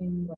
Hello.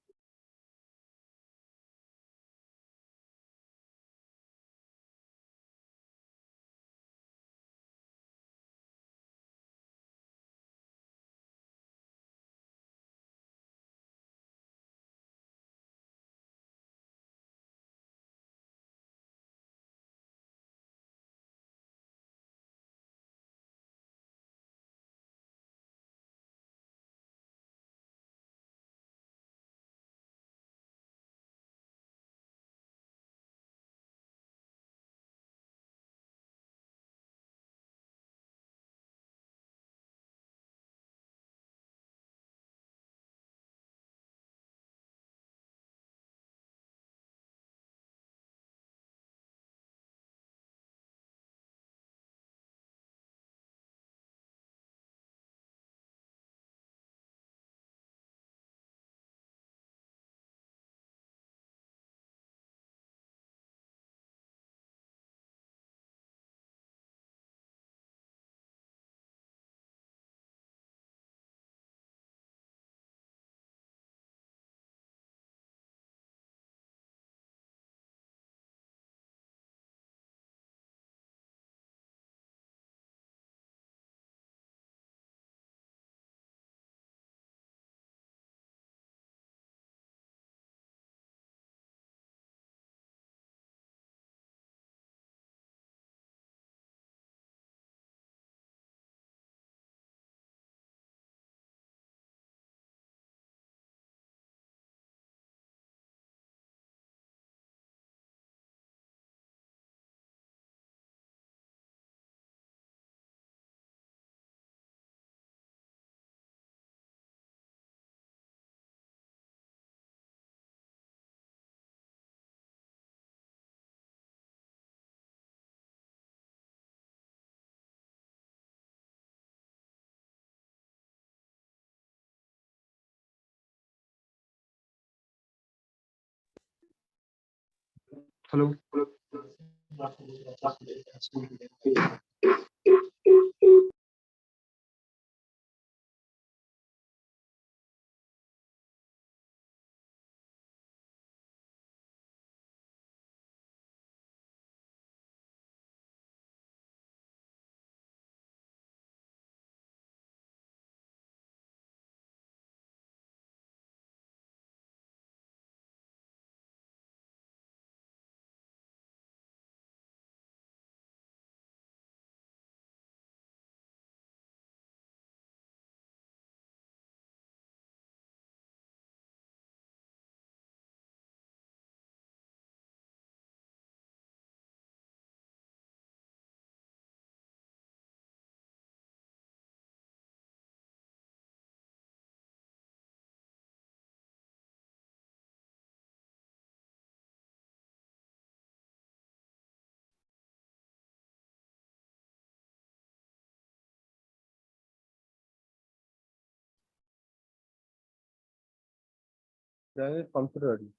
Considered.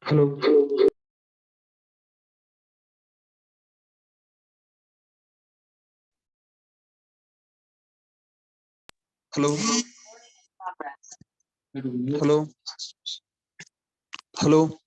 Hello. Hello. Hello. Hello.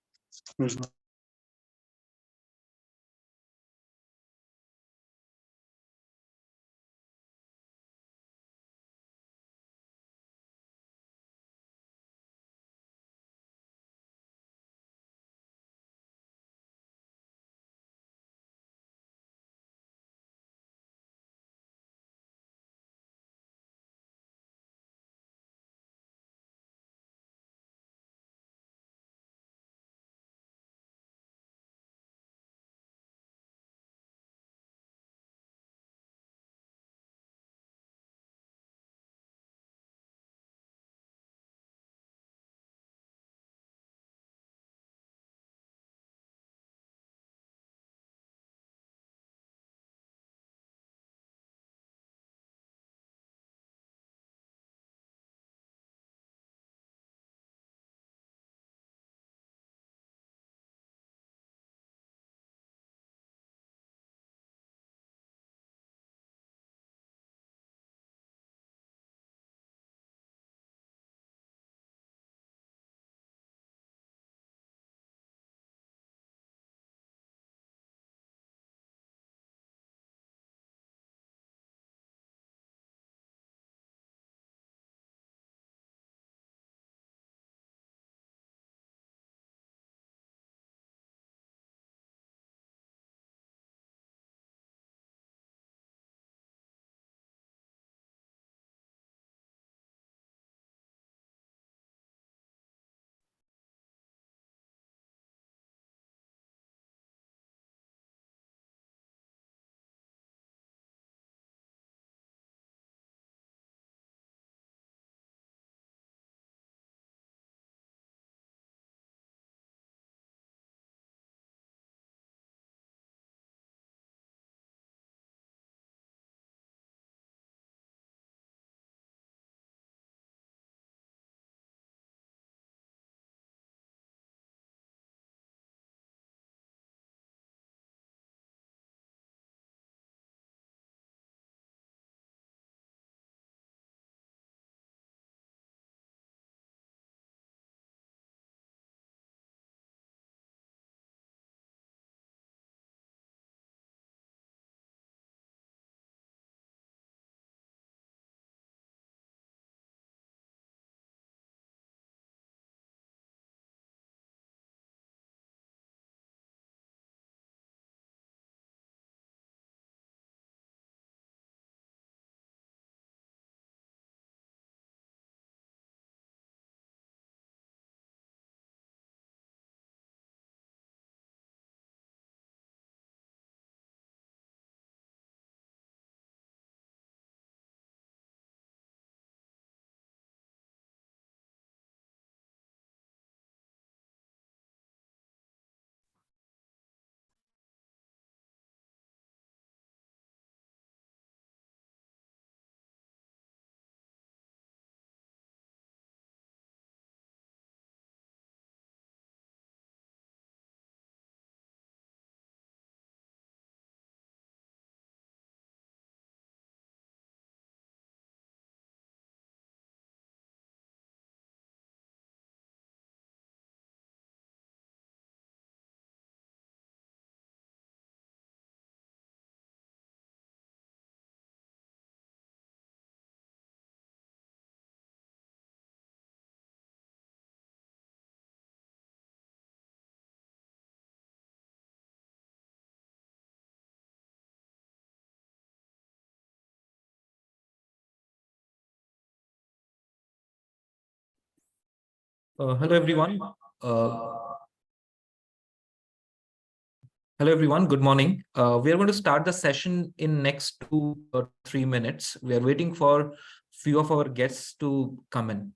Hello everyone. Hello everyone. Good morning. We are going to start the session in next 2 or 3 minutes. We are waiting for few of our guests to come in.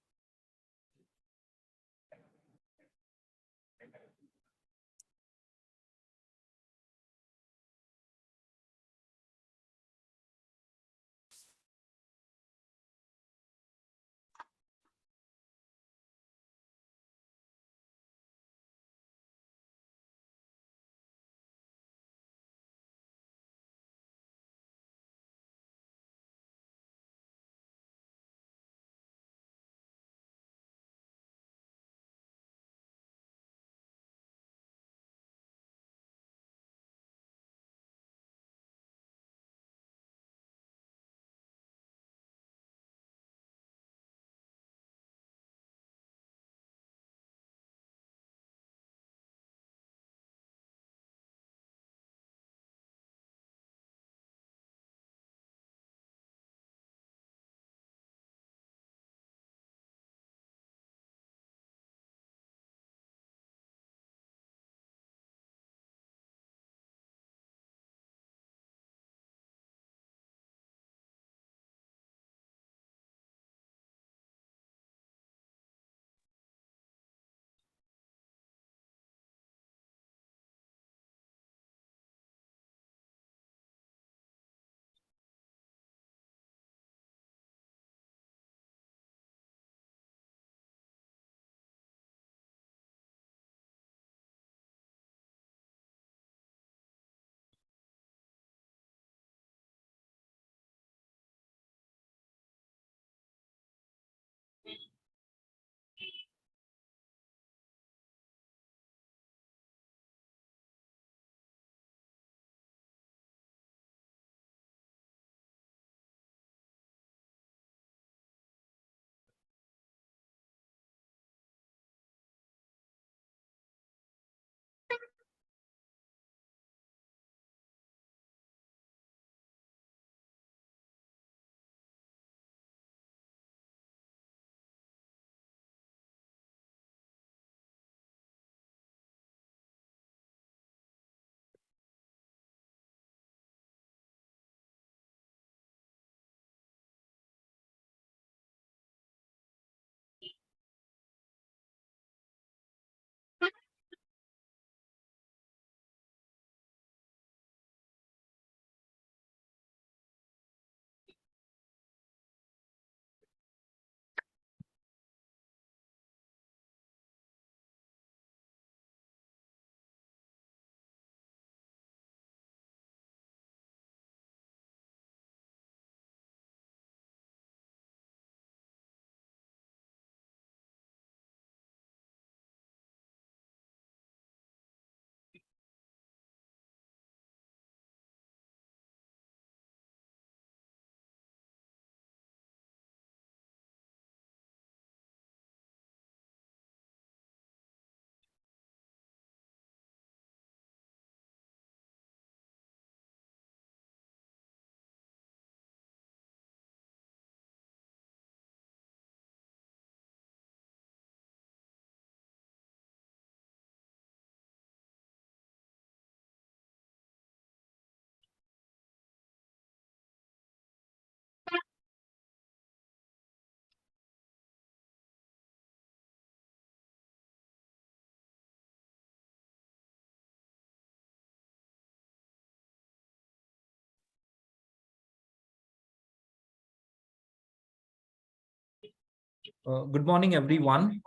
Good morning everyone.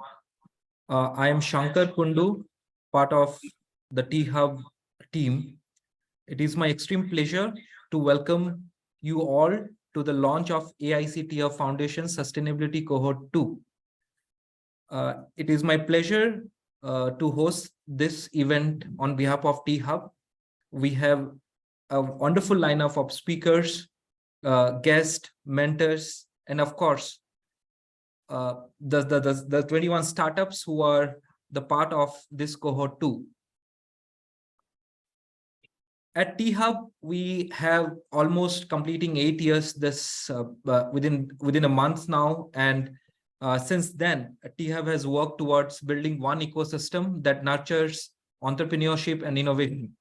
I am Shankar Kundu, part of the T-Hub team. It is my extreme pleasure to welcome you all to the launch of AIC T-Hub Foundation Sustainability Cohort 2. It is my pleasure to host this event on behalf of T-Hub. We have a wonderful lineup of speakers, guests, mentors, and of course, the 21 startups who are the part of this cohort 2. At T-Hub, we have almost completing 8 years this within a month now, and Since then, T-Hub has worked towards building one ecosystem that nurtures entrepreneurship and innovation.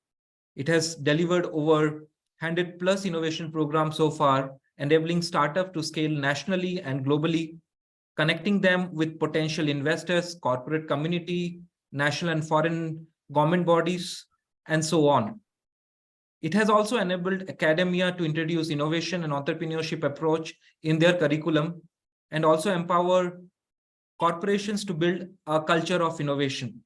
It has delivered over 100 plus innovation programs so far, enabling startups to scale nationally and globally, connecting them with potential investors, corporate community, national and foreign government bodies, and so on. It has also enabled academia to introduce innovation and entrepreneurship approach in their curriculum, and also empower corporations to build a culture of innovation.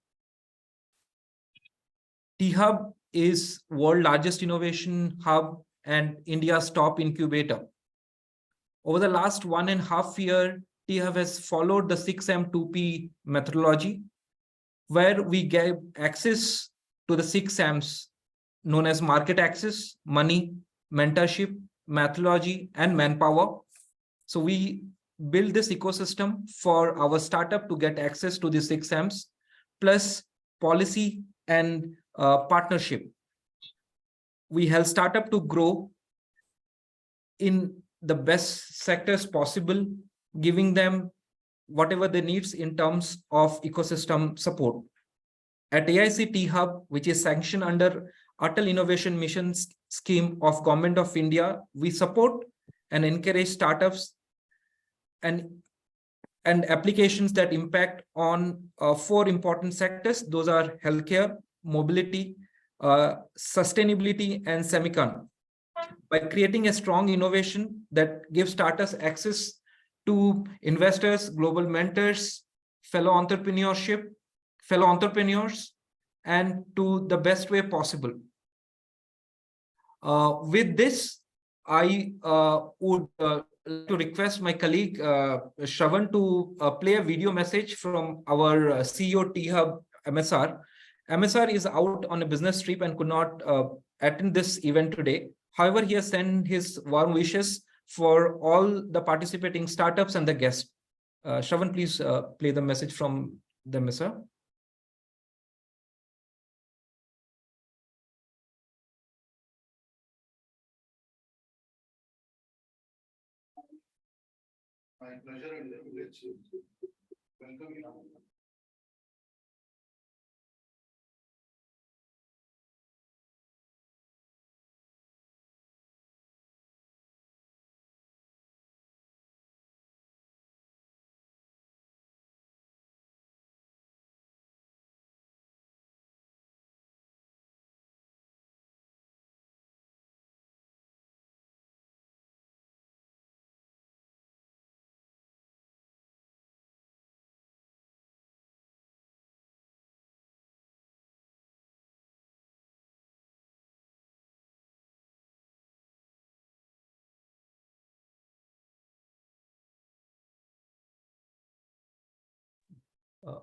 T-Hub is world's largest innovation hub and India's top incubator. Over the last 1.5 years, T-Hub has followed the 6M2P methodology, where we gave access to the 6M's known as market access, money, mentorship, methodology, and manpower. So we build this ecosystem for our startup to get access to the 6M's, plus policy and partnership. We help startup to grow in the best sectors possible, giving them whatever they needs in terms of ecosystem support. At AIC T-Hub, which is sanctioned under Atal Innovation Mission scheme of Government of India, we support and encourage startups and applications that impact on 4 important sectors. Those are healthcare, mobility, sustainability, and semicon. By creating a strong innovation that gives startups access to investors, global mentors, fellow entrepreneurs, and to the best way possible. With this, I would like to request my colleague Shravan to play a video message from our CEO T-Hub MSR. MSR is out on a business trip and could not attend this event today. However, he has sent his warm wishes for all the participating startups and the guests. Shravan, please play the message from the MSR. My pleasure and privilege to welcome you.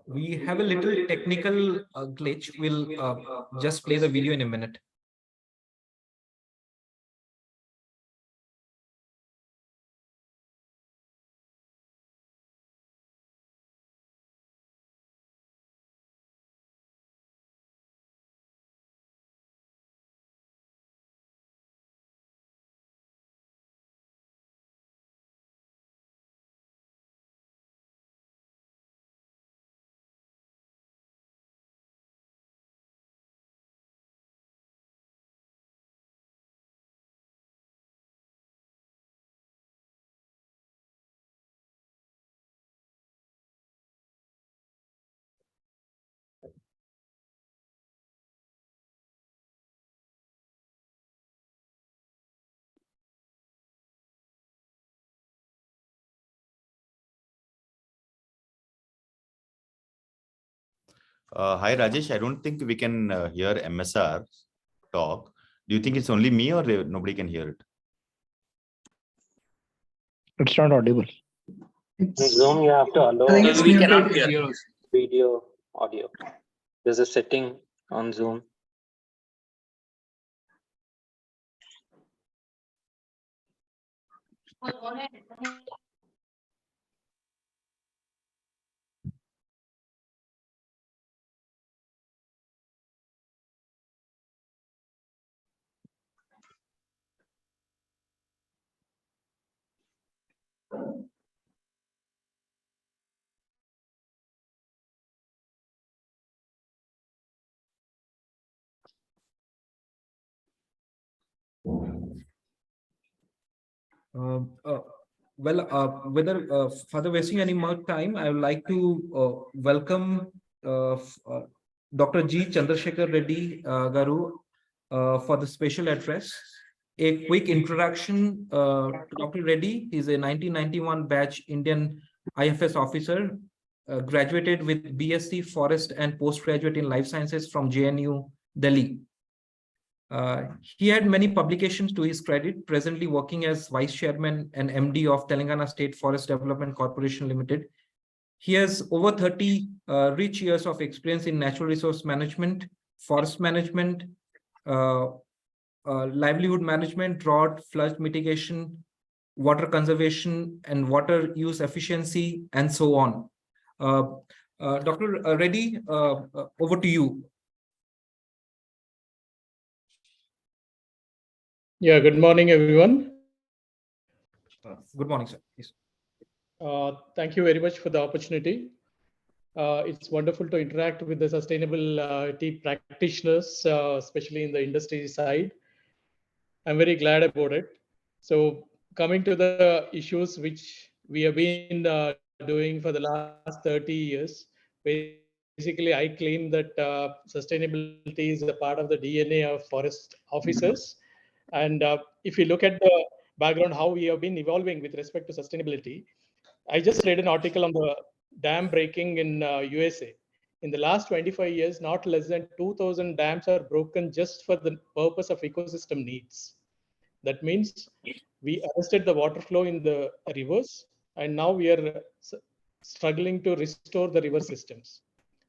We have a little technical glitch. We'll just play the video in a minute. Hi, Rajesh. I don't think we can hear MSR talk. Do you think it's only me or nobody can hear it? It's not audible. In Zoom, you have to allow We cannot hear. video, audio. There's a setting on Zoom. Without further wasting any more time, I would like to welcome Dr. G. Chandrasekhar Reddy Garu for the special address. A quick introduction to Dr. Reddy. He's a 1991 batch Indian IFS officer, graduated with BSc Forest and postgraduate in Life Sciences from JNU, Delhi. He had many publications to his credit, presently working as Vice Chairman and MD of Telangana State Forest Development Corporation Limited. He has over 30 rich years of experience in natural resource management, forest management, livelihood management, drought, flood mitigation, water conservation, and water use efficiency, and so on. Dr. Reddy, over to you. Yeah, good morning, everyone. Good morning, sir. Yes. Thank you very much for the opportunity. It's wonderful to interact with the sustainability practitioners, especially in the industry side. I'm very glad about it. So coming to the issues which we have been doing for the last 30 years, basically I claim that sustainability is a part of the DNA of forest officers. And if you look at the background, how we have been evolving with respect to sustainability, I just read an article on the dam breaking in USA. In the last 25 years, not less than 2,000 dams are broken just for the purpose of ecosystem needs. That means we arrested the water flow in the rivers, and now we are struggling to restore the river systems.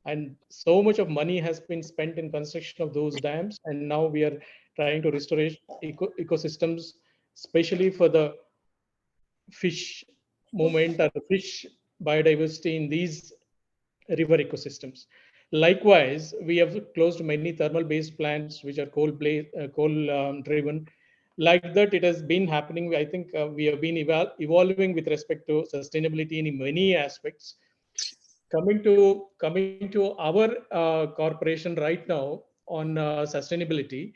And so much of money has been spent in construction of those dams, and now we are trying to restore ecosystems, especially for the fish movement or the fish biodiversity in these river ecosystems. Likewise, we have closed many thermal-based plants which are coal-driven. Like that, it has been happening. I think we have been evolving with respect to sustainability in many aspects. Coming to our corporation right now on sustainability,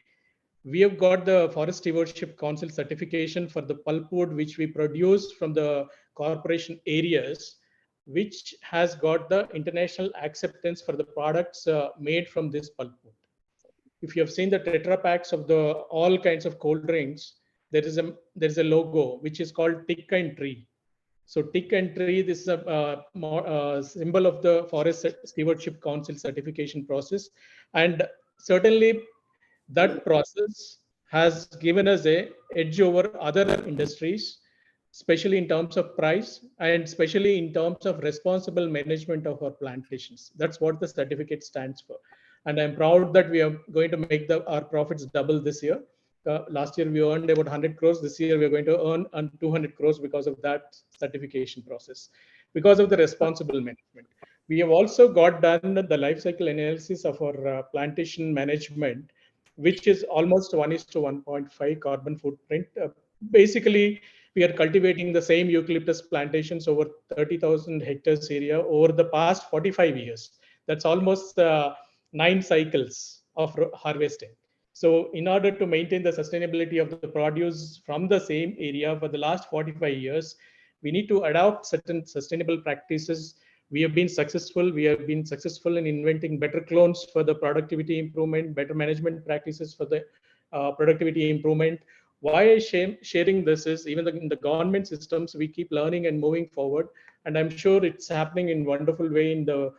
we have got the Forest Stewardship Council certification for the pulpwood which we produce from the corporation areas, which has got the international acceptance for the products made from this pulpwood. If you have seen the Tetra packs of the all kinds of cold drinks, there is a logo which is called Tick and Tree. So Tick and Tree, this is a symbol of the Forest Stewardship Council certification process, and certainly that process has given us a edge over other industries, especially in terms of price and especially in terms of responsible management of our plantations. That's what the certificate stands for. And I'm proud that we are going to make our profits double this year. Last year we earned about 100 crores. This year we are going to earn 200 crores because of that certification process, because of the responsible management. We have also got done the life cycle analysis of our plantation management, which is almost 1:1.5 carbon footprint. Basically, we are cultivating the same eucalyptus plantations over 30,000 hectares area over the past 45 years. That's almost 9 cycles of harvesting. So in order to maintain the sustainability of the produce from the same area for the last 45 years, we need to adopt certain sustainable practices. We have been successful. We have been successful in inventing better clones for the productivity improvement, better management practices for the productivity improvement. Why sharing this is even in the government systems, we keep learning and moving forward. And I'm sure it's happening in wonderful way in the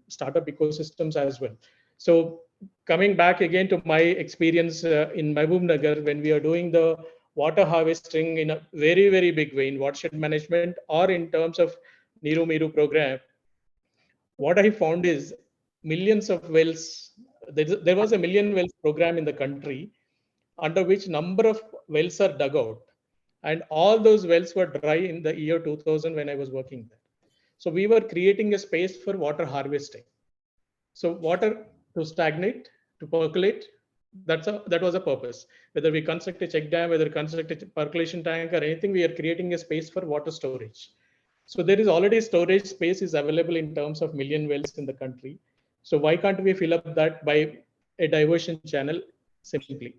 startup ecosystems as well. So coming back again to my experience in Mahbubnagar, when we are doing the water harvesting in a very, very big way in watershed management or in terms of Niru Miru program, what I found is millions of wells. There was a million wells program in the country, under which number of wells are dug out, and all those wells were dry in the year 2000 when I was working there. So we were creating a space for water harvesting. So water to stagnate, to percolate, that was a purpose. Whether we construct a check dam, whether we construct a percolation tank or anything, we are creating a space for water storage. So there is already storage space is available in terms of million wells in the country. So why can't we fill up that by a diversion channel simply?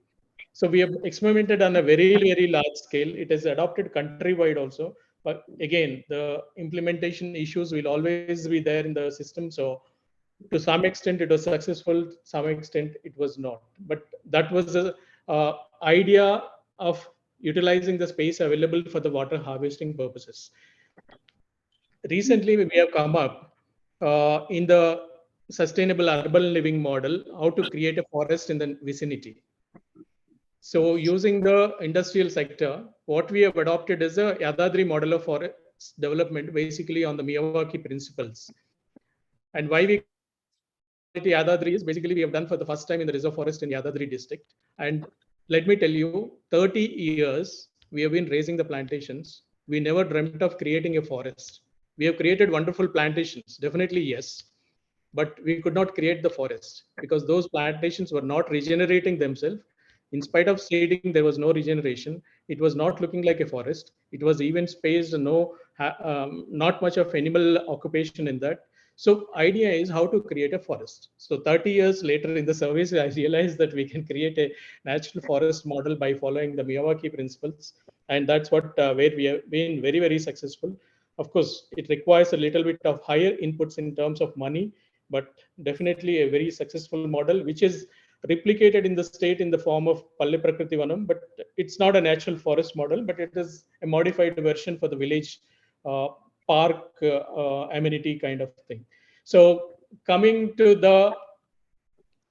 So we have experimented on a very, very large scale. It is adopted countrywide also. But again, the implementation issues will always be there in the system. So to some extent it was successful, to some extent it was not. But that was the idea of utilizing the space available for the water harvesting purposes. Recently, we have come up in the sustainable urban living model, how to create a forest in the vicinity. So using the industrial sector, what we have adopted is a Yadadri model of forest development, basically on the Miyawaki principles. And why we call it Yadadri is basically we have done for the first time in the reserve forest in Yadadri district. And let me tell you, 30 years we have been raising the plantations. We never dreamt of creating a forest. We have created wonderful plantations, definitely yes, but we could not create the forest because those plantations were not regenerating themselves. In spite of seeding, there was no regeneration. It was not looking like a forest. It was even spaced, not much of animal occupation in that. So idea is how to create a forest. So 30 years later in the service, I realized that we can create a natural forest model by following the Miyawaki principles. And that's what where we have been very, very successful. Of course, it requires a little bit of higher inputs in terms of money, but definitely a very successful model, which is replicated in the state in the form of Palle Prakriti Vanam, but it's not a natural forest model, but it is a modified version for the village park amenity kind of thing. So coming to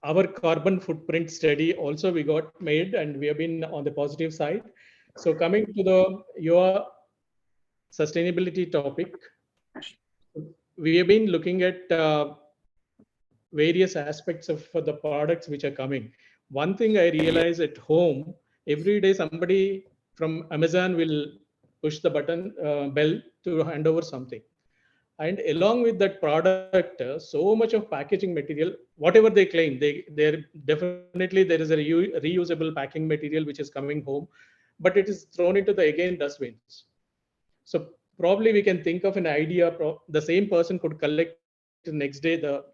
our carbon footprint study also we got made and we have been on the positive side. So coming to your sustainability topic, we have been looking at various aspects of for the products which are coming. One thing I realize at home, every day somebody from Amazon will push the button bell to hand over something. And along with that product, so much of packaging material, whatever they claim, there definitely there is a reusable packing material which is coming home, but it is thrown into the again dustbins. So probably we can think of an idea. The same person could collect the next day the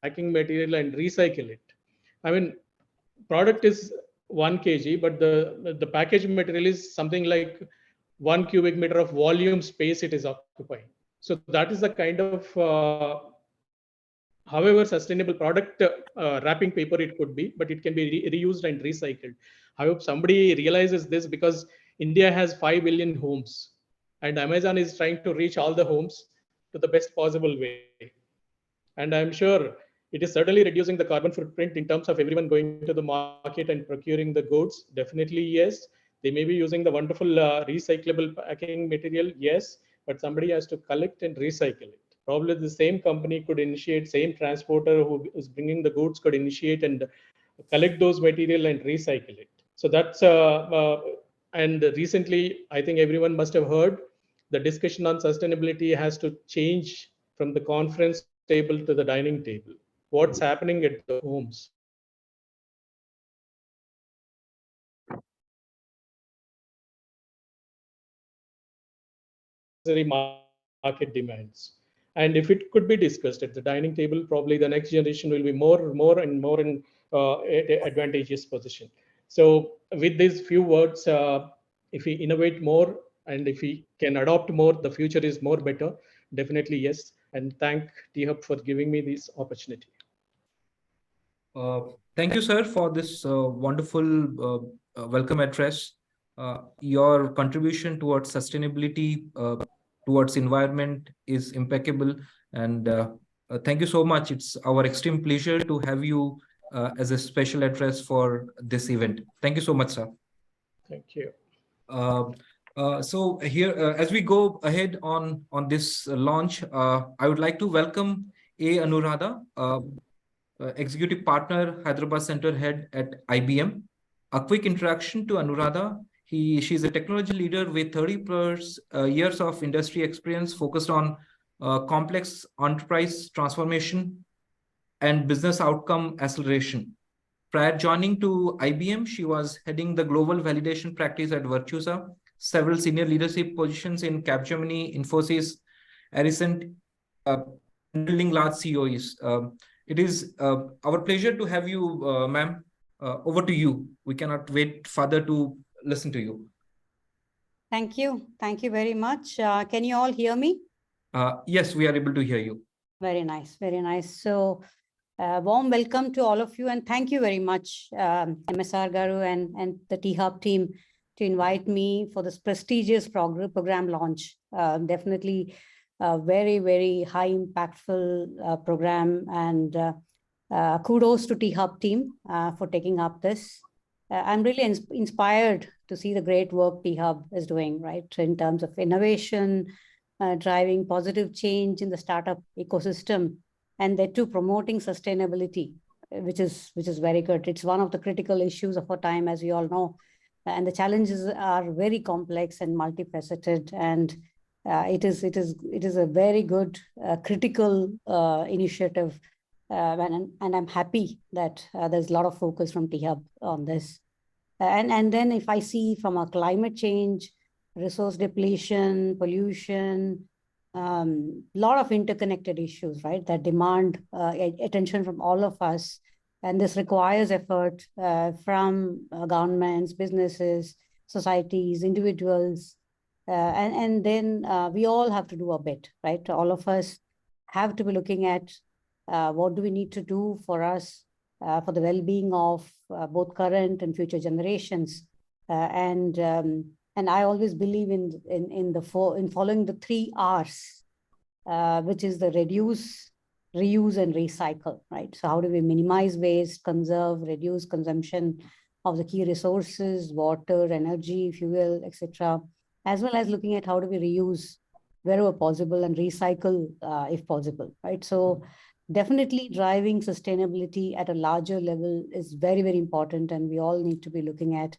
packing material and recycle it. I mean, product is 1 kg, but the packaging material is something like 1 cubic meter of volume space it is occupying. So that is the kind of, however, sustainable product wrapping paper it could be, but it can be reused and recycled. I hope somebody realizes this because India has 5 billion homes and Amazon is trying to reach all the homes to the best possible way. And I'm sure it is certainly reducing the carbon footprint in terms of everyone going to the market and procuring the goods. Definitely, yes. They may be using the wonderful recyclable packing material, yes, but somebody has to collect and recycle it. Probably the same company could initiate, same transporter who is bringing the goods could initiate and collect those material and recycle it. So that's, and recently, I think everyone must have heard the discussion on sustainability has to change from the conference table to the dining table. What's happening at the homes? Market demands. And if it could be discussed at the dining table, probably the next generation will be more and more in advantageous position. So with these few words, if we innovate more and if we can adopt more, the future is more better. Definitely, yes. And thank T-Hub for giving me this opportunity. Thank you, sir, for this wonderful welcome address. Your contribution towards sustainability, towards environment is impeccable. And thank you so much. It's our extreme pleasure to have you as a special address for this event. Thank you so much, sir. Thank you. So here, as we go ahead on this launch, I would like to welcome A. Anuradha, Executive Partner, Hyderabad Center Head at IBM. A quick introduction to Anuradha. She's a technology leader with 30 plus years of industry experience focused on complex enterprise transformation and business outcome acceleration. Prior joining to IBM, she was heading the global validation practice at Virtusa, several senior leadership positions in Capgemini, Infosys, Aricent, building large COEs. It is our pleasure to have you, ma'am, Over to you. We cannot wait further to listen to you. Thank you. Thank you very much. Can you all hear me? Yes, we are able to hear you. Very nice. Very nice. So warm welcome to all of you. And thank you very much, MSR Garu and the T-Hub team to invite me for this prestigious program launch. Definitely a very, very high impactful program. And kudos to T-Hub team for taking up this. I'm really inspired to see the great work T-Hub is doing, right, in terms of innovation, driving positive change in the startup ecosystem, and they're too promoting sustainability, which is very good. It's one of the critical issues of our time, as we all know, and the challenges are very complex and multifaceted. And it is a very good critical initiative. And I'm happy that there's a lot of focus from T-Hub on this. And then if I see from a climate change, resource depletion, pollution, lot of interconnected issues, right, that demand attention from all of us. And this requires effort from governments, businesses, societies, individuals. And then we all have to do a bit, right? All of us have to be looking at what do we need to do for us, for the well-being of both current and future generations. And I always believe in following the 3 R's, which is the reduce, reuse, and recycle, right? So how do we minimize waste, conserve, reduce consumption of the key resources, water, energy, fuel, etc., as well as looking at how do we reuse wherever possible and recycle if possible, right? So definitely driving sustainability at a larger level is very, very important, and we all need to be looking at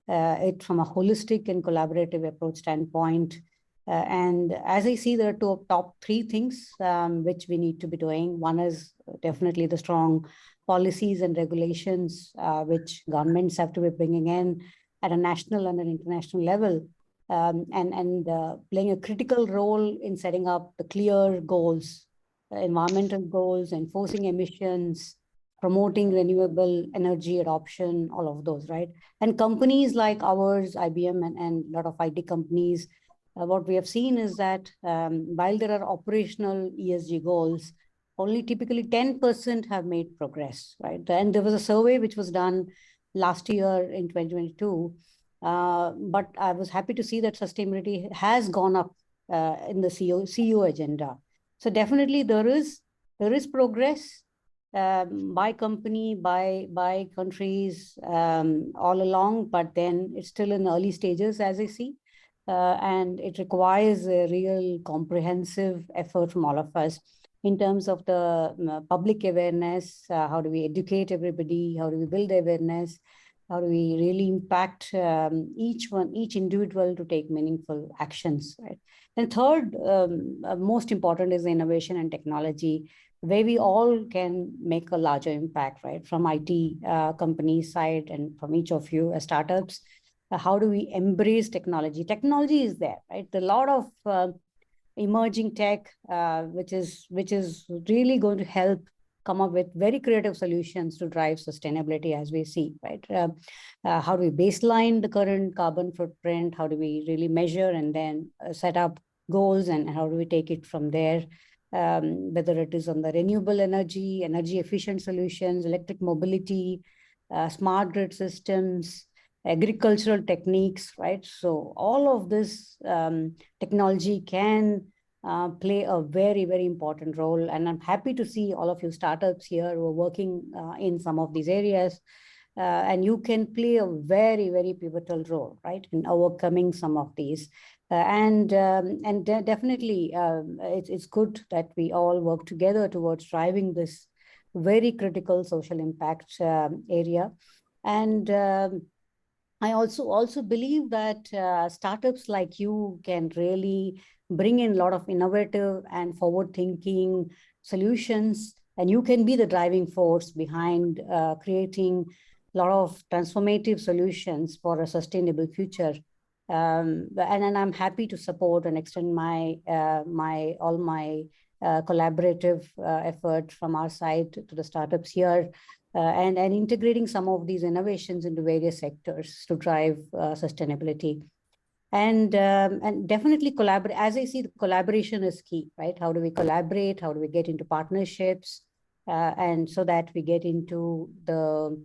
it from a holistic and collaborative approach standpoint. And as I see, there are top 3 things which we need to be doing. One is definitely the strong policies and regulations which governments have to be bringing in at a national and an international level, and playing a critical role in setting up the clear goals, environmental goals, enforcing emissions, promoting renewable energy adoption, all of those, right? And companies like ours, IBM and a lot of IT companies, what we have seen is that while there are operational ESG goals, only typically 10% have made progress, right? And there was a survey which was done last year in 2022, but I was happy to see that sustainability has gone up in the CEO agenda. So definitely there is progress by company, by countries all along, but then it's still in the early stages, as I see. And it requires a real comprehensive effort from all of us in terms of the public awareness. How do we educate everybody? How do we build awareness? How do we really impact each individual to take meaningful actions, right? And third, most important is innovation and technology, where we all can make a larger impact, right? From IT company side and from each of you as startups, how do we embrace technology? Technology is there, right? A lot of emerging tech, which is really going to help come up with very creative solutions to drive sustainability, as we see, right? How do we baseline the current carbon footprint? How do we really measure and then set up goals, and how do we take it from there? Whether it is on the renewable energy efficient solutions, electric mobility, smart grid systems, agricultural techniques, right? So all of this technology can play a very, very important role. And I'm happy to see all of you startups here who are working in some of these areas. And you can play a very, very pivotal role, right, in overcoming some of these. Definitely, it's good that we all work together towards driving this very critical social impact area. And I also believe that startups like you can really bring in a lot of innovative and forward-thinking solutions, and you can be the driving force behind creating a lot of transformative solutions for a sustainable future. And I'm happy to support and extend my collaborative effort from our side to the startups here. and integrating some of these innovations into various sectors to drive sustainability. And definitely collaborate. As I see, the collaboration is key, right? How do we collaborate? How do we get into partnerships? And so that we get into the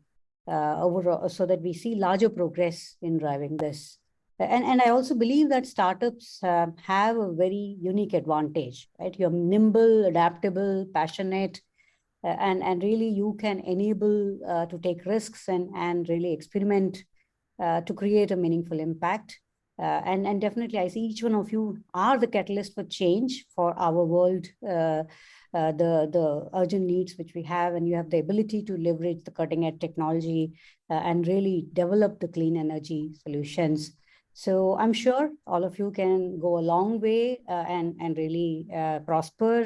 overall, so that we see larger progress in driving this. And I also believe that startups have a very unique advantage, right? You're nimble, adaptable, passionate, and really you can enable to take risks and really experiment to create a meaningful impact. And definitely I see each one of you are the catalyst for change for our world, the urgent needs which we have, and you have the ability to leverage the cutting edge technology and really develop the clean energy solutions. So I'm sure all of you can go a long way and really prosper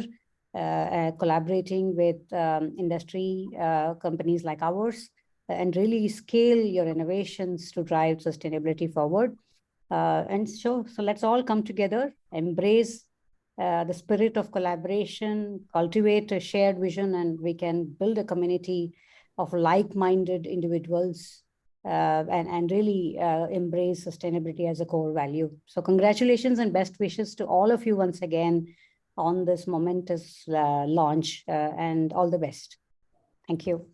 collaborating with industry companies like ours and really scale your innovations to drive sustainability forward. And so let's all come together, embrace the spirit of collaboration, cultivate a shared vision, and we can build a community of like-minded individuals and really embrace sustainability as a core value. So congratulations and best wishes to all of you once again on this momentous launch and all the best. Thank you.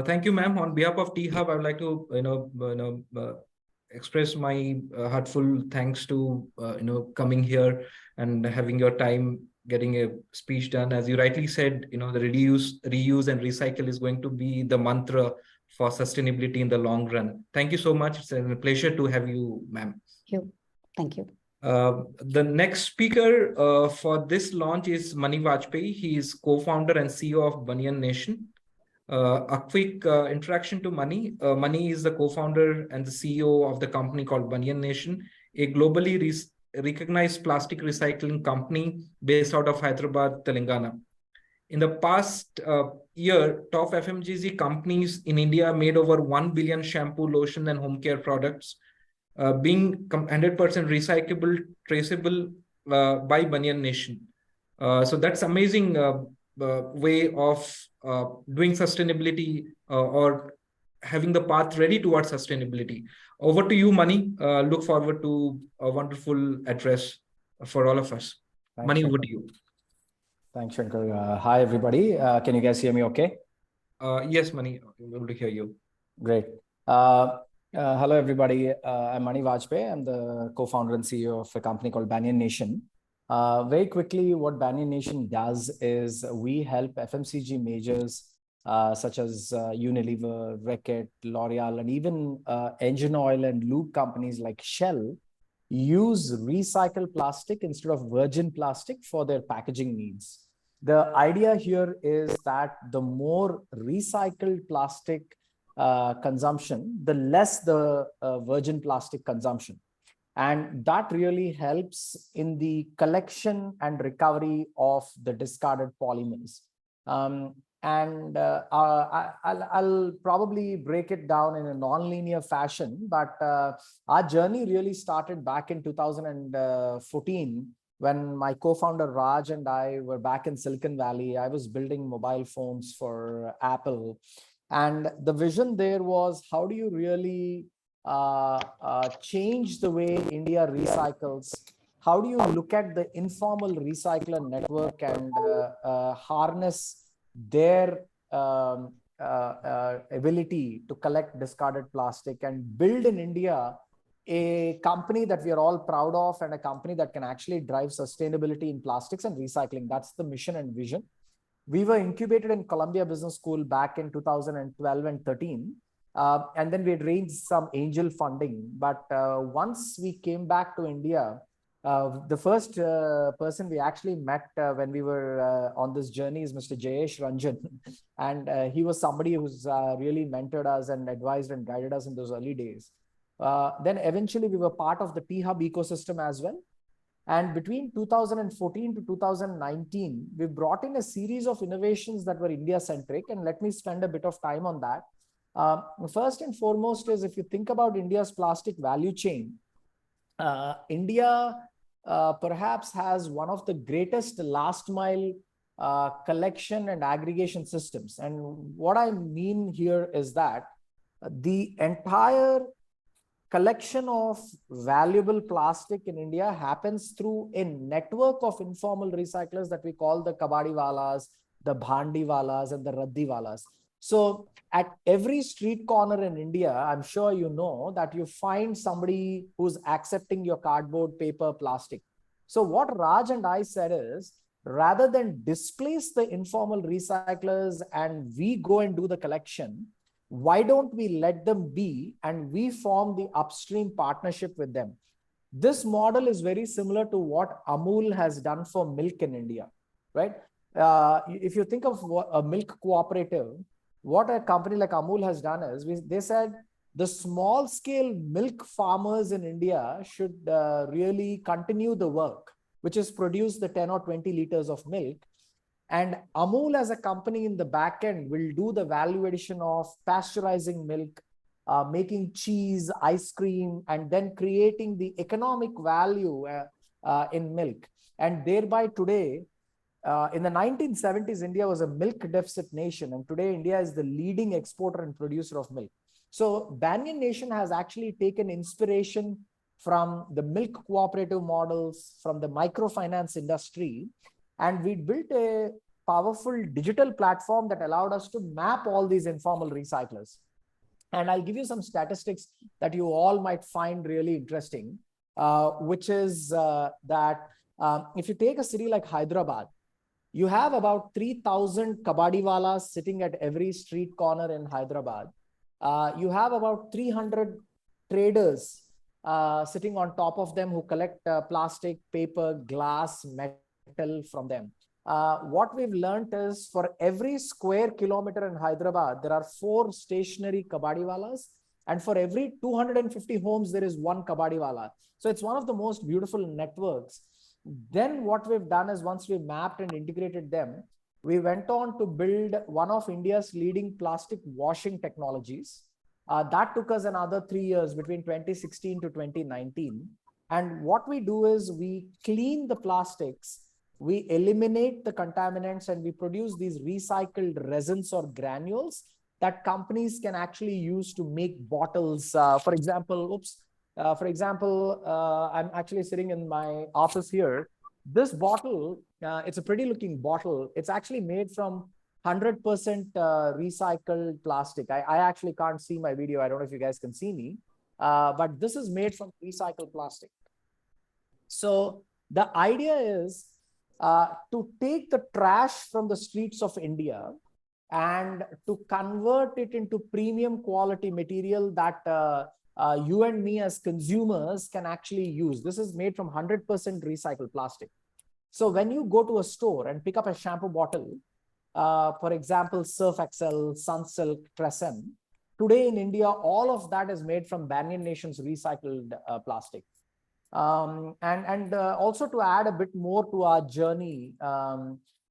Thank you, ma'am. On behalf of T-Hub, I would like to, express my heartfelt thanks to, coming here and having your time getting a speech done. As you rightly said, the reuse and recycle is going to be the mantra for sustainability in the long run. Thank you so much. It's a pleasure to have you, ma'am. Thank you. The next speaker for this launch is Mani Vajpayee. He is co-founder and CEO of Banyan Nation. A quick introduction to Mani. Mani is the co-founder and the CEO of the company called Banyan Nation, a globally recognized plastic recycling company based out of Hyderabad, Telangana. In the past year, top FMCG companies in India made over 1 billion shampoo, lotion, and home care products, being 100% recyclable, traceable by Banyan Nation. So that's amazing way of doing sustainability or having the path ready towards sustainability. Over to you, Mani. Look forward to a wonderful address for all of us. Thanks, Mani, Shankar. over to you. Thanks, Shankar. Hi, everybody. Can you guys hear me okay? Yes, Mani, I'm able to hear you. Great. Hello, everybody. I'm Mani Vajpayee. I'm the co-founder and CEO of a company called Banyan Nation. Very quickly, what Banyan Nation does is we help FMCG majors such as Unilever, Reckitt, L'Oreal, and even engine oil and lube companies like Shell use recycled plastic instead of virgin plastic for their packaging needs. The idea here is that the more recycled plastic consumption, the less the virgin plastic consumption. And that really helps in the collection and recovery of the discarded polymers. I'll probably break it down in a non-linear fashion, but our journey really started back in 2014 when my co-founder Raj and I were back in Silicon Valley. I was building mobile phones for Apple. And the vision there was, how do you really change the way India recycles? How do you look at the informal recycler network and harness their ability to collect discarded plastic and build in India a company that we are all proud of and a company that can actually drive sustainability in plastics and recycling? That's the mission and vision. We were incubated in Columbia Business School back in 2012 and 13. And then we had raised some angel funding. But once we came back to India, the first person we actually met when we were on this journey is Mr. Jayesh Ranjan. And he was somebody who's really mentored us and advised and guided us in those early days. Then eventually we were part of the T-Hub ecosystem as well. And between 2014 to 2019, we brought in a series of innovations that were India-centric. And let me spend a bit of time on that. First and foremost is, if you think about India's plastic value chain, India perhaps has one of the greatest last mile collection and aggregation systems. And what I mean here is that the entire collection of valuable plastic in India happens through a network of informal recyclers that we call the kabadiwalas, the bhandiwalas, and the raddiwalas. So at every street corner in India, I'm sure you know that you find somebody who's accepting your cardboard, paper, plastic. So what Raj and I said is, rather than displace the informal recyclers and we go and do the collection, why don't we let them be and we form the upstream partnership with them? This model is very similar to what Amul has done for milk in India, right? If you think of a milk cooperative, what a company like Amul has done is they said the small scale milk farmers in India should really continue the work, which is produce the 10 or 20 liters of milk. And Amul as a company in the back end will do the value addition of pasteurizing milk, making cheese, ice cream, and then creating the economic value in milk. And thereby today, in the 1970s, India was a milk deficit nation. And today, India is the leading exporter and producer of milk. So Banyan Nation has actually taken inspiration from the milk cooperative models, from the microfinance industry. And we built a powerful digital platform that allowed us to map all these informal recyclers. And I'll give you some statistics that you all might find really interesting, which is that if you take a city like Hyderabad, you have about 3,000 kabadiwalas sitting at every street corner in Hyderabad. You have about 300 traders sitting on top of them who collect plastic, paper, glass, metal from them. What we've learned is for every square kilometer in Hyderabad, there are 4 stationary kabadiwalas. And for every 250 homes, there is 1 kabadiwala. So it's one of the most beautiful networks. Then what we've done is once we mapped and integrated them, we went on to build one of India's leading plastic washing technologies. That took us another 3 years between 2016 to 2019. And what we do is we clean the plastics, we eliminate the contaminants, and we produce these recycled resins or granules that companies can actually use to make bottles. For example, I'm actually sitting in my office here. This bottle, it's a pretty looking bottle. It's actually made from 100% recycled plastic. I actually can't see my video. I don't know if you guys can see me, but this is made from recycled plastic. So the idea is to take the trash from the streets of India and to convert it into premium quality material that you and me as consumers can actually use. This is made from 100% recycled plastic. So when you go to a store and pick up a shampoo bottle, for example, Surf Excel, Sunsilk, Tresem, today in India, all of that is made from Banyan Nation's recycled plastic. And also to add a bit more to our journey,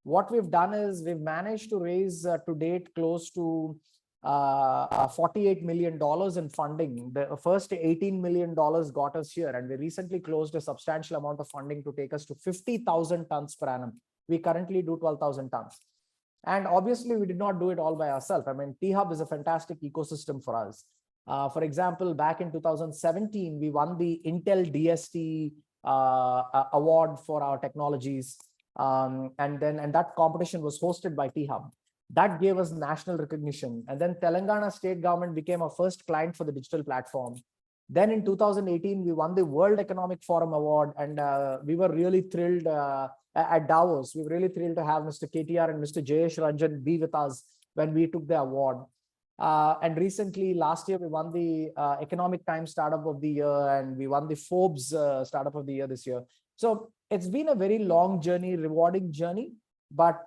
what we've done is we've managed to raise to date close to $48 million in funding. The first $18 million got us here, and we recently closed a substantial amount of funding to take us to 50,000 tons per annum. We currently do 12,000 tons. And obviously, we did not do it all by ourselves. I mean, T-Hub is a fantastic ecosystem for us. For example, back in 2017, we won the Intel DST award for our technologies. And that competition was hosted by T-Hub. That gave us national recognition. And then Telangana state government became our first client for the digital platform. Then in 2018, we won the World Economic Forum Award. And we were really thrilled at Davos. We were really thrilled to have Mr. KTR and Mr. Jayesh Ranjan be with us when we took the award. And recently, last year, we won the Economic Times Startup of the Year, and we won the Forbes Startup of the Year this year. So it's been a very long journey, rewarding journey. But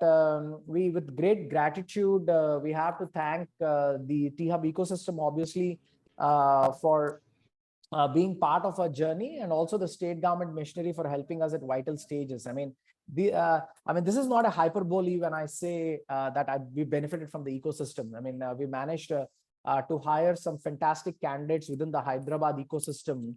we, with great gratitude, we have to thank the T-Hub ecosystem, obviously, for being part of our journey, and also the state government machinery for helping us at vital stages. I mean, this is not a hyperbole when I say that we benefited from the ecosystem. I mean, we managed to hire some fantastic candidates within the Hyderabad ecosystem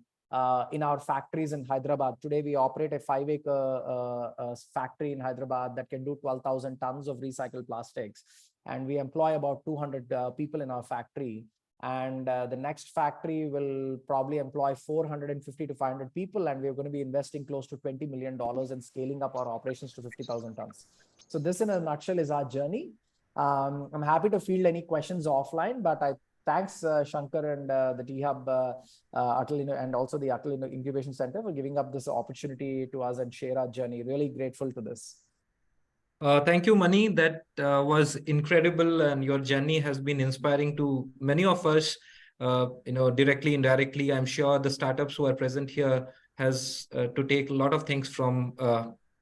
in our factories in Hyderabad. Today, we operate a 5-acre factory in Hyderabad that can do 12,000 tons of recycled plastics. And we employ about 200 people in our factory. And the next factory will probably employ 450 to 500 people. And we're going to be investing close to $20 million in scaling up our operations to 50,000 tons. So this in a nutshell is our journey. I'm happy to field any questions offline, but thanks Shankar and the T-Hub and also the Atal Incubation Center for giving up this opportunity to us and share our journey. Really grateful to this. Thank you, Mani. That was incredible, and your journey has been inspiring to many of us. Directly, indirectly. I'm sure the startups who are present here has to take a lot of things from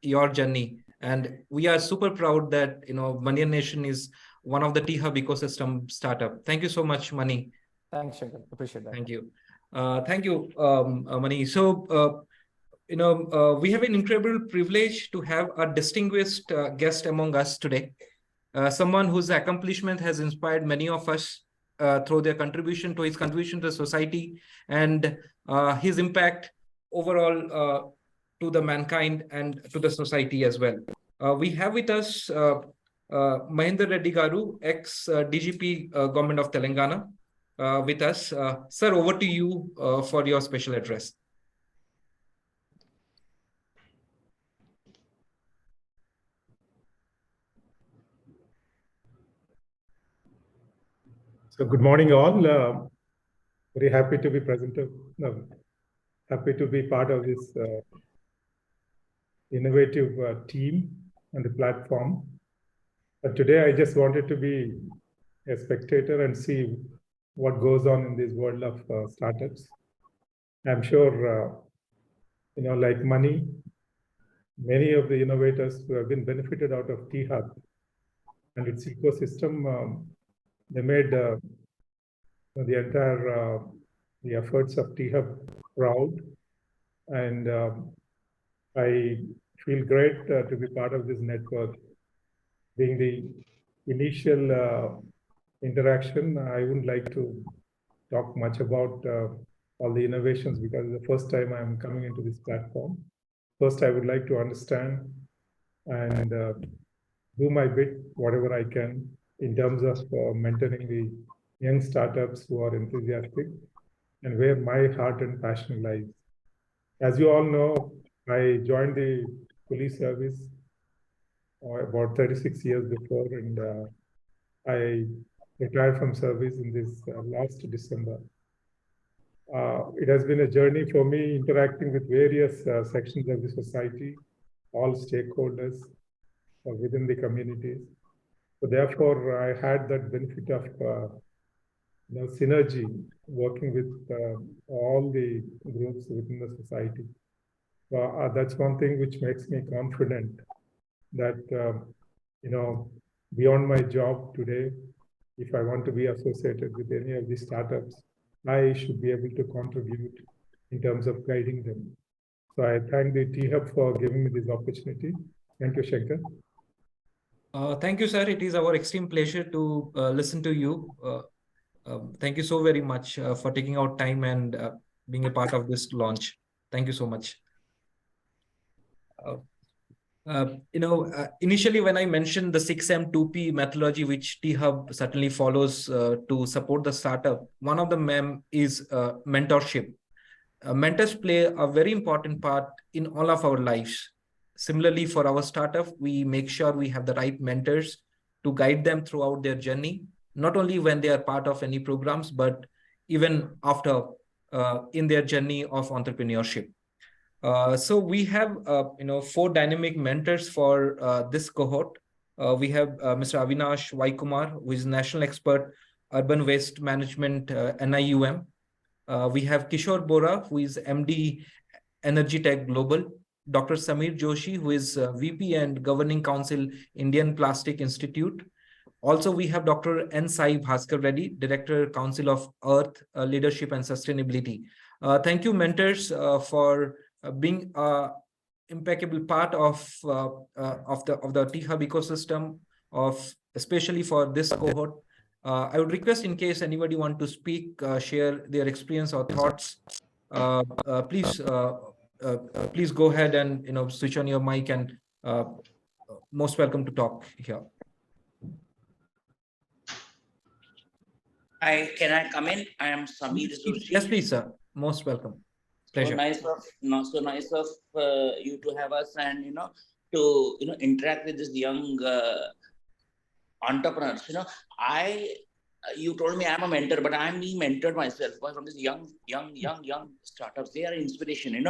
your journey, and we are super proud that Manian Nation is one of the T-Hub ecosystem startup. Thank you so much, Mani. Thanks, Shankar. Appreciate that. Thank you. Thank you, Mani. So. We have an incredible privilege to have a distinguished guest among us today. Someone whose accomplishment has inspired many of us through his contribution to society and his impact overall to the mankind and to the society as well. We have with us Mahendra Reddy Garu, ex-DGP Government of Telangana, with us. Sir, over to you for your special address. So good morning, all. Very happy to be present. Happy to be part of this innovative team and the platform. But today, I just wanted to be a spectator and see what goes on in this world of startups. I'm sure, like Mani, many of the innovators who have been benefited out of T-Hub and its ecosystem. They made the entire the efforts of T-Hub proud, and I feel great to be part of this network. Being the initial interaction, I wouldn't like to talk much about all the innovations because it's the first time I'm coming into this platform. First, I would like to understand and do my bit, whatever I can, in terms of mentoring the young startups who are enthusiastic and where my heart and passion lies. As you all know, I joined the police service about 36 years before, and I retired from service in this last December. It has been a journey for me interacting with various sections of the society, all stakeholders within the communities. So therefore, I had that benefit of synergy, working with all the groups within the society. That's one thing which makes me confident that, beyond my job today, if I want to be associated with any of these startups, I should be able to contribute in terms of guiding them. So I thank the T-Hub for giving me this opportunity. Thank you, Shankar. Thank you, sir. It is our extreme pleasure to listen to you. Thank you so very much for taking out time and being a part of this launch. Thank you so much. Initially, when I mentioned the 6M2P methodology, which T-Hub certainly follows to support the startup, one of the is mentorship. Mentors play a very important part in all of our lives. Similarly, for our startup, we make sure we have the right mentors to guide them throughout their journey, not only when they are part of any programs, but even after in their journey of entrepreneurship. So we have 4 dynamic mentors for this cohort. We have Mr. Avinash Y. Kumar, who is National Expert, Urban Waste Management, NIUM. We have Kishore Bora, who is MD, Energy Tech Global. Dr. Samir Joshi, who is VP and Governing Council, Indian Plastic Institute. Also, we have Dr. N. Sai Bhaskar Reddy, Director, Council of Earth Leadership and Sustainability. Thank you, mentors, for being an impeccable part of the T-Hub ecosystem, especially for this cohort. I would request, in case anybody want to speak, share their experience or thoughts, Please go ahead and switch on your mic, and most welcome to talk here. Hi, can I come in? I am Samir Joshi. Yes, please, sir. Most welcome. Pleasure. So nice of you to have us, and to interact with these young entrepreneurs. You told me I'm a mentor, but I'm being mentored myself from these young startups. They are inspiration.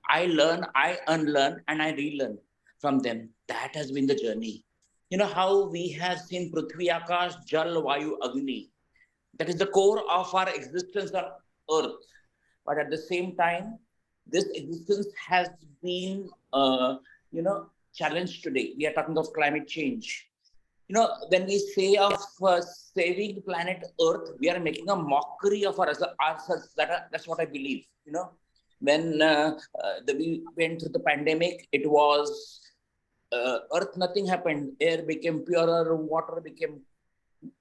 I learn, I unlearn, and I relearn from them. That has been the journey. How we have seen Prithvi, Akash, Jal, Vayu, Agni. That is the core of our existence on Earth. But at the same time, this existence has been, challenged today. We are talking of climate change. When we say of saving planet Earth, we are making a mockery of ourselves. That's what I believe. When we went through the pandemic, it was Earth, nothing happened. Air became purer, water became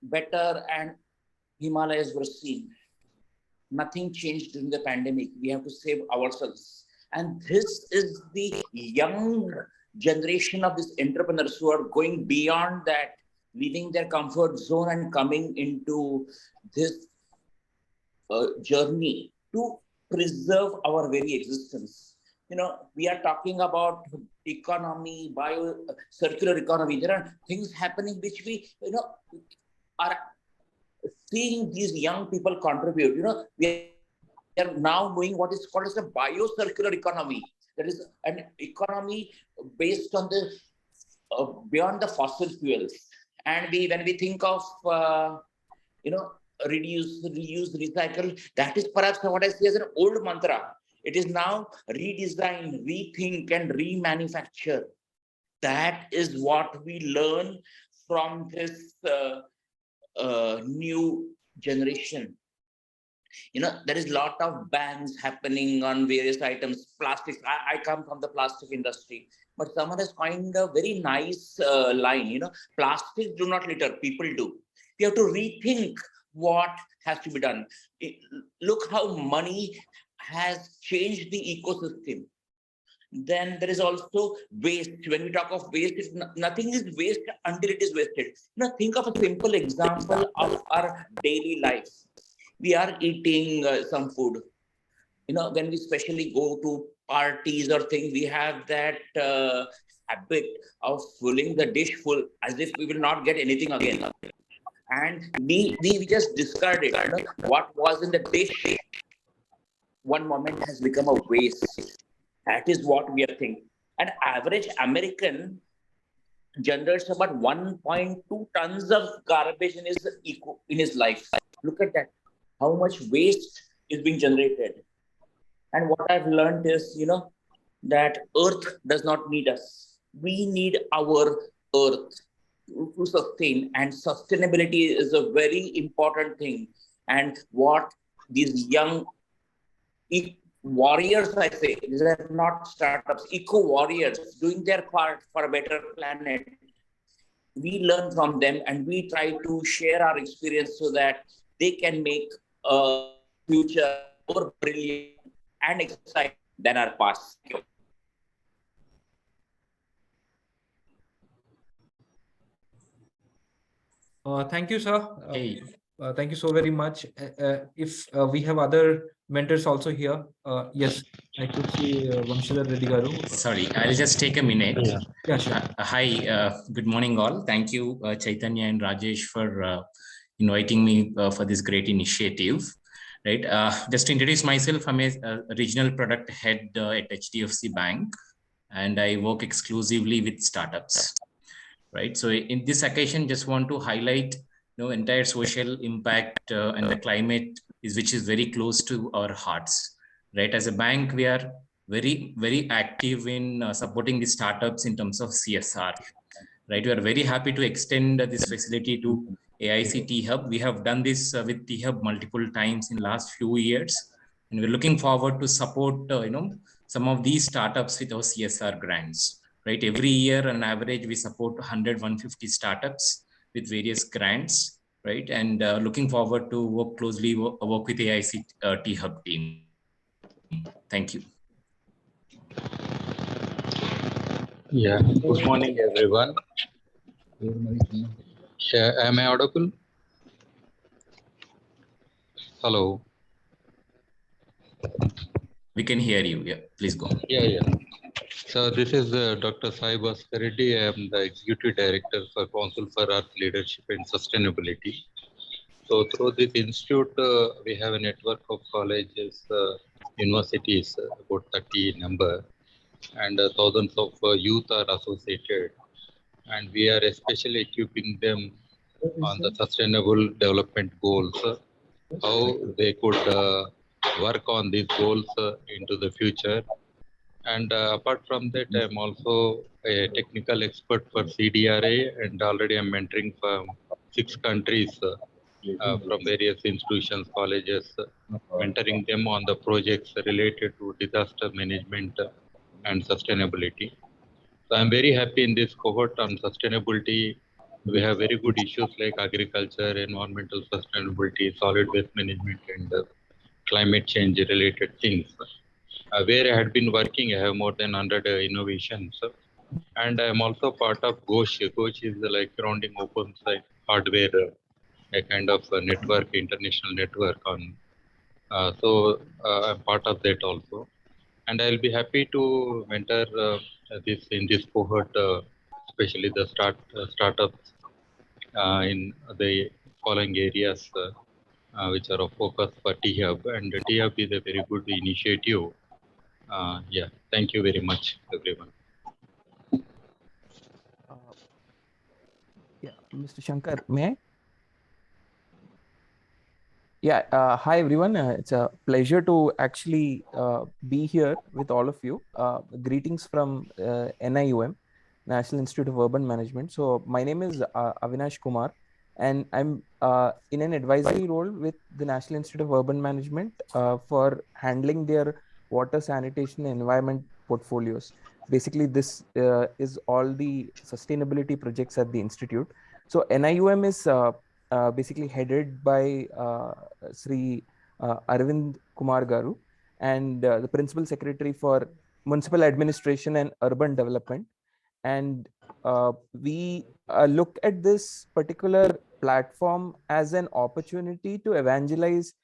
better, and Himalayas were seen. Nothing changed during the pandemic. We have to save ourselves. And this is the young generation of these entrepreneurs who are going beyond that, leaving their comfort zone and coming into this journey to preserve our very existence. We are talking about economy, circular economy. There are things happening which we, are seeing these young people contribute. We are now knowing what is called as a biocircular economy. That is an economy based on the beyond the fossil fuels. And when we think of reduce, reuse, recycle, that is perhaps what I see as an old mantra. It is now redesign, rethink, and remanufacture. That is what we learn from this new generation. There is a lot of bans happening on various items. Plastics. I come from the plastic industry, but someone has coined a very nice line. Plastics do not litter, people do. We have to rethink what has to be done. Look how money has changed the ecosystem. Then there is also waste. When we talk of waste, nothing is waste until it is wasted. Think of a simple example of our daily life. We are eating some food. When we especially go to parties or things, we have that habit of filling the dish full as if we will not get anything again. And we just discard it. What was in the dish, one moment has become a waste. That is what we are thinking. An average American generates about 1.2 tons of garbage in his life. Look at that. How much waste is being generated. And what I've learned is, that Earth does not need us. We need our Earth to sustain. And sustainability is a very important thing. And what these young warriors, I say, these are not startups, eco warriors doing their part for a better planet. We learn from them and we try to share our experience so that they can make a future more brilliant and exciting than our past. Thank you, sir. Thank you so very much. If we have other mentors also here, yes, I could see Vamshidhar Reddy Garu. Sorry, I'll just take a minute. Yeah, sure. Hi, good morning all. Thank you, Chaitanya and Rajesh, for inviting me for this great initiative. Right. Just to introduce myself, I'm a regional product head at HDFC Bank, and I work exclusively with startups. Right. So in this occasion, just want to highlight entire social impact and the climate which is very close to our hearts. Right. As a bank, we are very, very active in supporting the startups in terms of CSR. Right. We are very happy to extend this facility to AIC T-Hub. We have done this with T-Hub multiple times in last few years, and we're looking forward to support some of these startups with our CSR grants. Right, every year on average we support 100-150 startups with various grants. Right, and looking forward to work closely work with AIC T-Hub team. Thank you. Yeah, good morning, everyone. Am I audible? Hello. We can hear you. Yeah, please go on. Yeah. So this is Dr. Sai Bhaskar Reddy. I am the Executive Director for Council for Earth Leadership and Sustainability. So through this institute, we have a network of colleges, universities, about 30 number, and thousands of youth are associated. And we are especially equipping them on the sustainable development goals, how they could work on these goals into the future. And apart from that, I'm also a technical expert for CDRA, and already I'm mentoring from 6 countries from various institutions, colleges, mentoring them on the projects related to disaster management and sustainability. So I'm very happy in this cohort on sustainability. We have very good issues like agriculture, environmental sustainability, solid waste management, and climate change related things. Where I had been working, I have more than 100 innovations. And I am also part of GOSH. GOSH is like surrounding open science hardware, a kind of a network, international network on. So I'm part of that also. And I'll be happy to mentor this in this cohort, especially the startups in the following areas, which are of focus for T-Hub. And T-Hub is a very good initiative. Yeah, thank you very much, everyone. Yeah, Mr. Shankar, may I? Yeah, hi everyone. It's a pleasure to actually be here with all of you. Greetings from NIUM, National Institute of Urban Management. So my name is Avinash Kumar, and I'm in an advisory role with the National Institute of Urban Management for handling their water, sanitation, and environment portfolios. Basically, this is all the sustainability projects at the institute. So NIUM is basically headed by Sri Arvind Kumar Garu, and the Principal Secretary for Municipal Administration and Urban Development. And we look at this particular platform as an opportunity to evangelize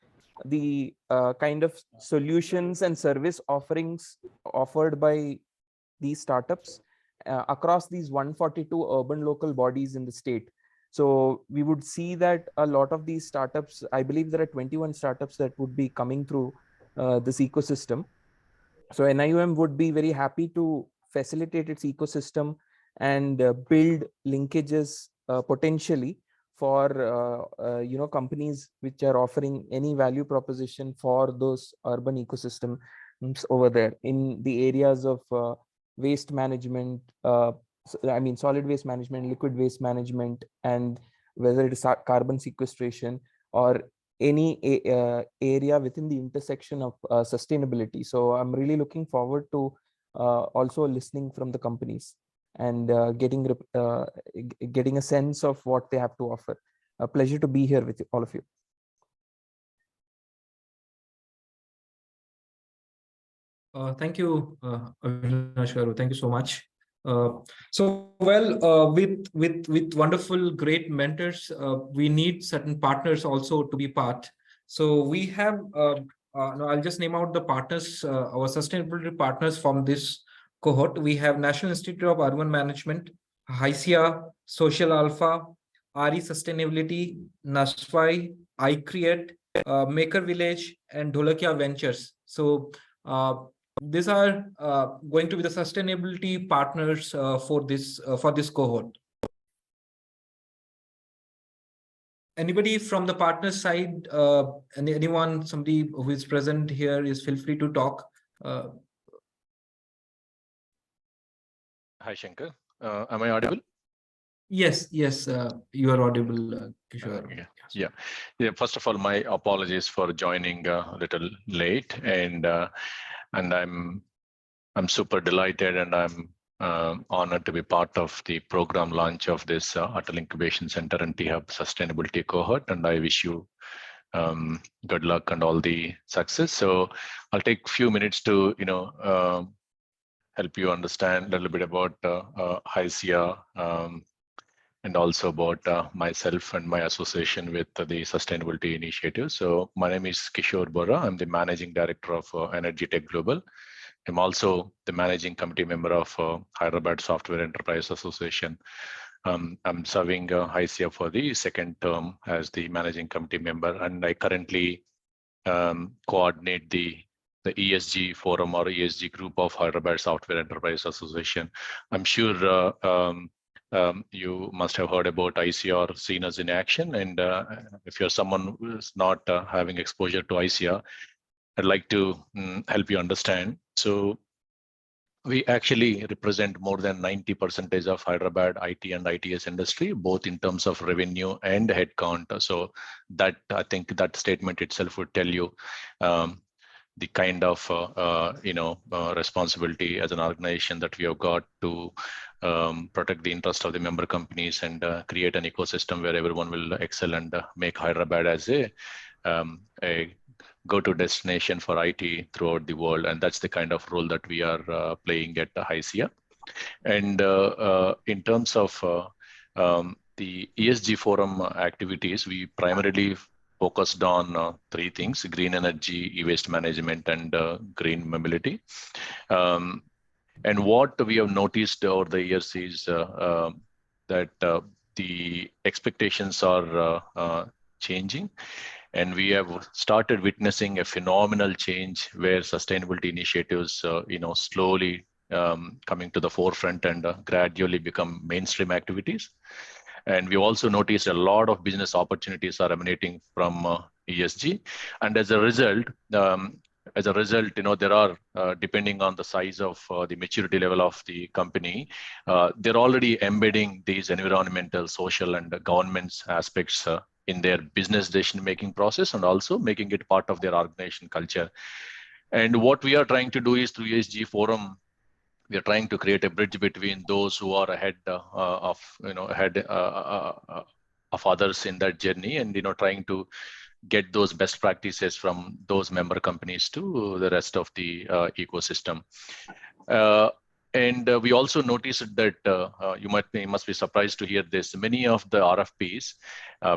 the kind of solutions and service offerings offered by these startups across these 142 urban local bodies in the state. So we would see that a lot of these startups, I believe there are 21 startups that would be coming through this ecosystem. So NIUM would be very happy to facilitate its ecosystem and build linkages potentially for companies which are offering any value proposition for those urban ecosystems over there in the areas of waste management, solid waste management, liquid waste management, and whether it is carbon sequestration or any area within the intersection of sustainability. So I'm really looking forward to also listening from the companies and getting a sense of what they have to offer. A pleasure to be here with all of you. Thank you, Avinash Garu. Thank you so much. With wonderful, great mentors, we need certain partners also to be part. So we have, I'll just name out the partners, our sustainability partners from this cohort. We have National Institute of Urban Management, HYCIA, Social Alpha, RE Sustainability, NASFI, iCreate, Maker Village, and Dholakia Ventures. So these are going to be the sustainability partners for this cohort. Anybody from the partner side, somebody who is present here is feel free to talk. Hi, Shankar. Am I audible? Yes, you are audible, Kishore. Yeah. First of all, my apologies for joining a little late, and I'm super delighted, and I'm honored to be part of the program launch of this Atal Incubation Center and T-Hub Sustainability Cohort. And I wish you good luck and all the success. So I'll take a few minutes to, help you understand a little bit about HICIA, and also about myself and my association with the sustainability initiative. So my name is Kishore Bora. I'm the managing director of Energy Tech Global. I'm also the managing committee member of Hyderabad Software Enterprise Association. I'm serving HICIA for the second term as the managing committee member, and I currently coordinate the ESG forum or ESG group of Hyderabad Software Enterprise Association. I'm sure you must have heard about ICR, seen us in action. And if you're someone who's not having exposure to ICR, I'd like to help you understand. So we actually represent more than 90% of Hyderabad IT and ITS industry, both in terms of revenue and headcount. So that, I think that statement itself would tell you the kind of responsibility as an organization that we have got to protect the interest of the member companies and create an ecosystem where everyone will excel and make Hyderabad as a go-to destination for IT throughout the world. And that's the kind of role that we are playing at HICIA. And in terms of the ESG forum activities, we primarily focused on three things: green energy, e-waste management, and green mobility. And what we have noticed over the years is that the expectations are changing. And we have started witnessing a phenomenal change where sustainability initiatives, slowly coming to the forefront and gradually become mainstream activities. And we also noticed a lot of business opportunities are emanating from ESG. And as a result, there are, depending on the size of the maturity level of the company, they're already embedding these environmental, social, and governance aspects in their business decision-making process, and also making it part of their organization culture. And what we are trying to do is, through ESG Forum, we are trying to create a bridge between those who are ahead of others in that journey, and trying to get those best practices from those member companies to the rest of the ecosystem. And we also noticed that you must be surprised to hear this. Many of the RFPs,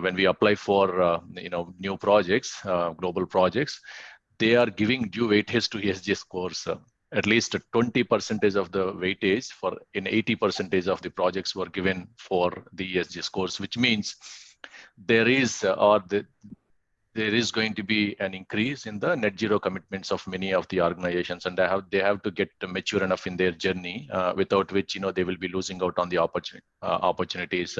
when we apply for new projects, global projects, they are giving due weightage to ESG scores. At least 20% of the weightage in 80% of the projects were given for the ESG scores, which means there is going to be an increase in the net zero commitments of many of the organizations, and they have to get mature enough in their journey, without which they will be losing out on the opportunities.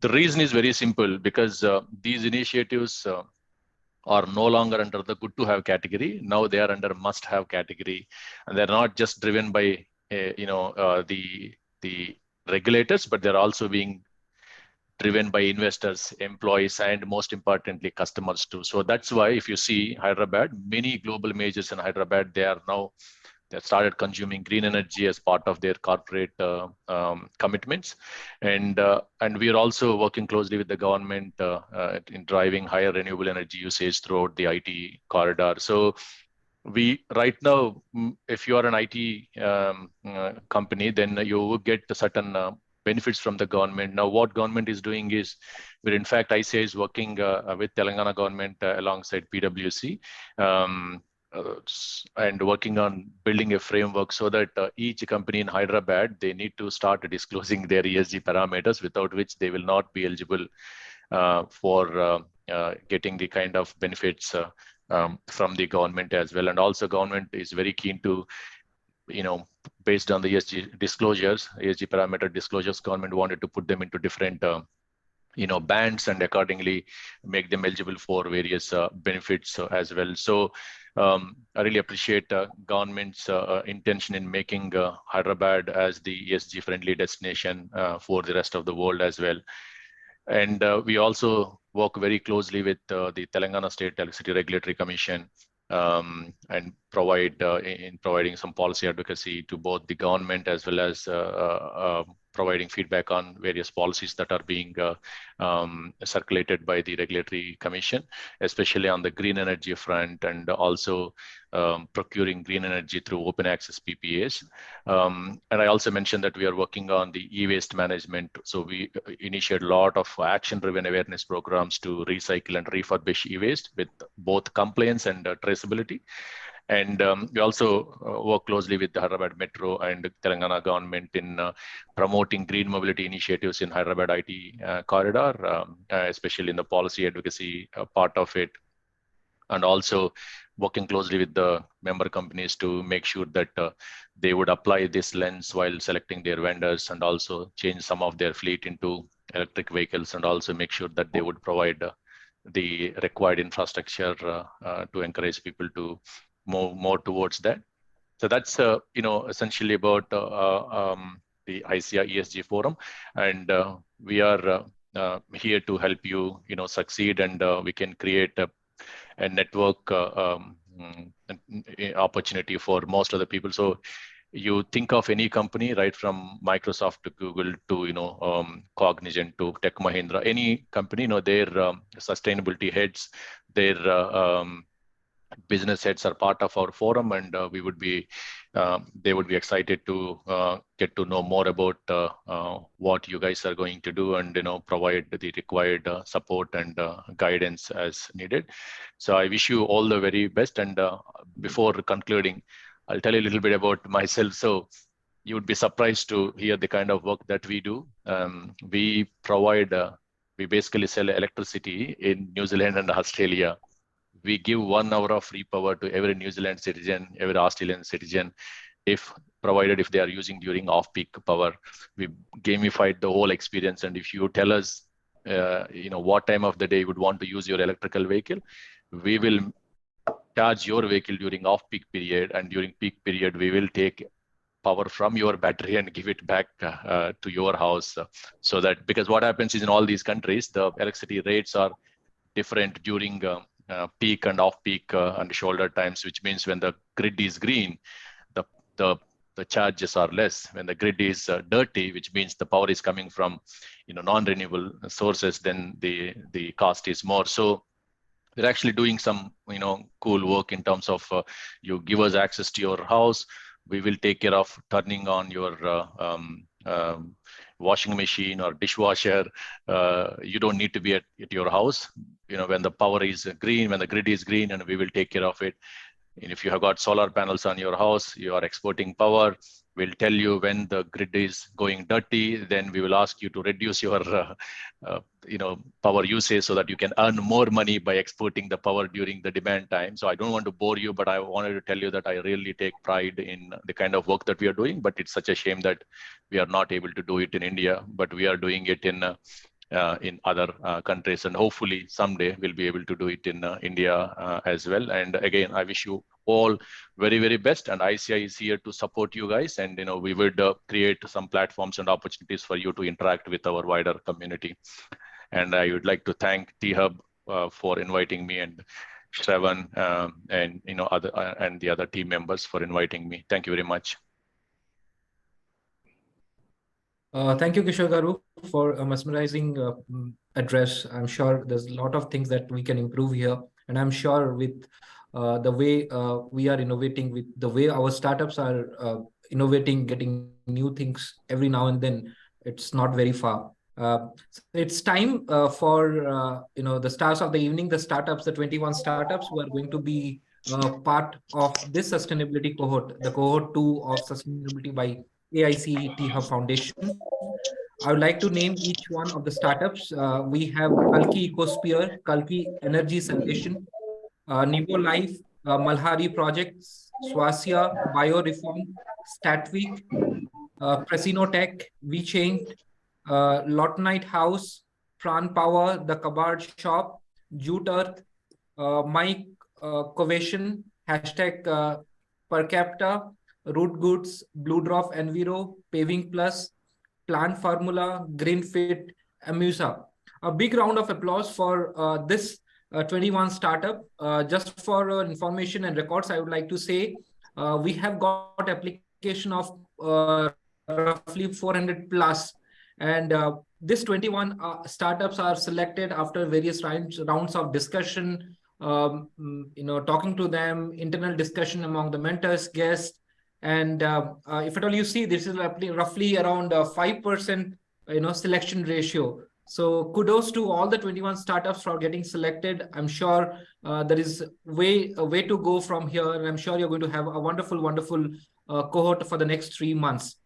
The reason is very simple, because these initiatives are no longer under the good to have category. Now they are under must have category, and they're not just driven by the regulators, but they're also being driven by investors, employees, and most importantly, customers too. So that's why if you see Hyderabad, many global majors in Hyderabad, they started consuming green energy as part of their corporate commitments. And we are also working closely with the government in driving higher renewable energy usage throughout the IT corridor. So we right now, if you are an IT company, then you will get certain benefits from the government. Now, what government is doing is, in fact, ICIA is working with Telangana government alongside PwC, and working on building a framework so that each company in Hyderabad, they need to start disclosing their ESG parameters, without which they will not be eligible for getting the kind of benefits from the government as well. And also government is very keen to, based on the ESG disclosures, ESG parameter disclosures, government wanted to put them into different bands, and accordingly make them eligible for various benefits as well. So I really appreciate government's intention in making Hyderabad as the ESG friendly destination for the rest of the world as well. And we also work very closely with the Telangana State Electricity Regulatory Commission, and providing some policy advocacy to both the government as well as providing feedback on various policies that are being circulated by the regulatory commission, especially on the green energy front, and also procuring green energy through open access PPAs. And I also mentioned that we are working on the e-waste management. So we initiate a lot of action-driven awareness programs to recycle and refurbish e-waste with both compliance and traceability. And we also work closely with the Hyderabad Metro and Telangana government in promoting green mobility initiatives in Hyderabad IT corridor, especially in the policy advocacy part of it. And also working closely with the member companies to make sure that they would apply this lens while selecting their vendors, and also change some of their fleet into electric vehicles, and also make sure that they would provide the required infrastructure to encourage people to move more towards that. So that's essentially about the ICR ESG forum, and we are here to help you succeed, and we can create a network opportunity for most of the people. So you think of any company, right from Microsoft to Google to Cognizant to Tech Mahindra, any company, their sustainability heads, their business heads are part of our forum, and we would be they would be excited to get to know more about what you guys are going to do, and provide the required support and guidance as needed. So I wish you all the very best, and before concluding, I'll tell you a little bit about myself. So you would be surprised to hear the kind of work that we do. We provide we basically sell electricity in New Zealand and Australia. We give 1 hour of free power to every New Zealand citizen, every Australian citizen, if they are using during off-peak power. We gamified the whole experience, and if you tell us, what time of the day you would want to use your electrical vehicle, we will charge your vehicle during off-peak period, and during peak period, we will take power from your battery and give it back to your house. So that, because what happens is in all these countries, the electricity rates are different during peak and off-peak and shoulder times, which means when the grid is green, the charges are less. When the grid is dirty, which means the power is coming from non-renewable sources, then the cost is more. So we're actually doing some cool work in terms of you give us access to your house, we will take care of turning on your washing machine or dishwasher. You don't need to be at your house when the power is green, when the grid is green, and we will take care of it. And if you have got solar panels on your house, you are exporting power, we'll tell you when the grid is going dirty, then we will ask you to reduce your power usage so that you can earn more money by exporting the power during the demand time. So I don't want to bore you, but I wanted to tell you that I really take pride in the kind of work that we are doing, but it's such a shame that we are not able to do it in India, but we are doing it in other countries, and hopefully someday we'll be able to do it in India as well. And again, I wish you all very, very best, and ICI is here to support you guys, and we would create some platforms and opportunities for you to interact with our wider community. And I would like to thank T-Hub for inviting me, and Shravan and other and the other team members for inviting me. Thank you very much. Thank you, Kishore Garu, for a mesmerizing address. I'm sure there's a lot of things that we can improve here. And I'm sure with the way we are innovating, with the way our startups are innovating, getting new things every now and then, it's not very far. So it's time for the stars of the evening, the startups, the 21 startups who are going to be part of this sustainability cohort, the cohort 2 of sustainability by AIC T-Hub Foundation. I would like to name each one of the startups. We have Kalki Ecosphere, Kalki Energy Salvation, Nivo Life, Malhari Projects, Swasya, Bioreform, Statvic, Presino Tech, VChain, Lotnite House, Pran Power, The Kabard Shop, Jute Earth, Mike Cohesion, hashtag Per Capita, Root Goods, Blue Drop Enviro, Paving Plus, Plant Formula, Greenfit, Amusa. A big round of applause for this 21 startup. Just for information and records, I would like to say we have got application of roughly 400 plus. And this 21 startups are selected after various rounds of discussion, talking to them, internal discussion among the mentors, guests. And if at all you see, this is roughly around 5%, selection ratio. So kudos to all the 21 startups for getting selected. I'm sure there is a way to go from here. And I'm sure you're going to have a wonderful, wonderful cohort for the next 3 months.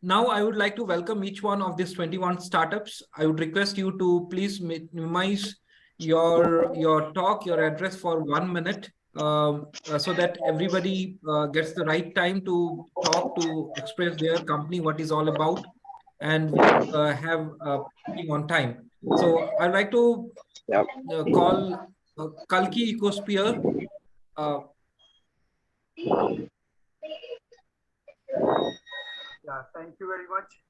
Now, I would like to welcome each one of these 21 startups. I would request you to please minimize your talk, your address for 1 minute, so that everybody gets the right time to talk, to express their company, what is all about, and we have on time. So I'd like to call Kalki Ecosphere. Yeah, thank you very much.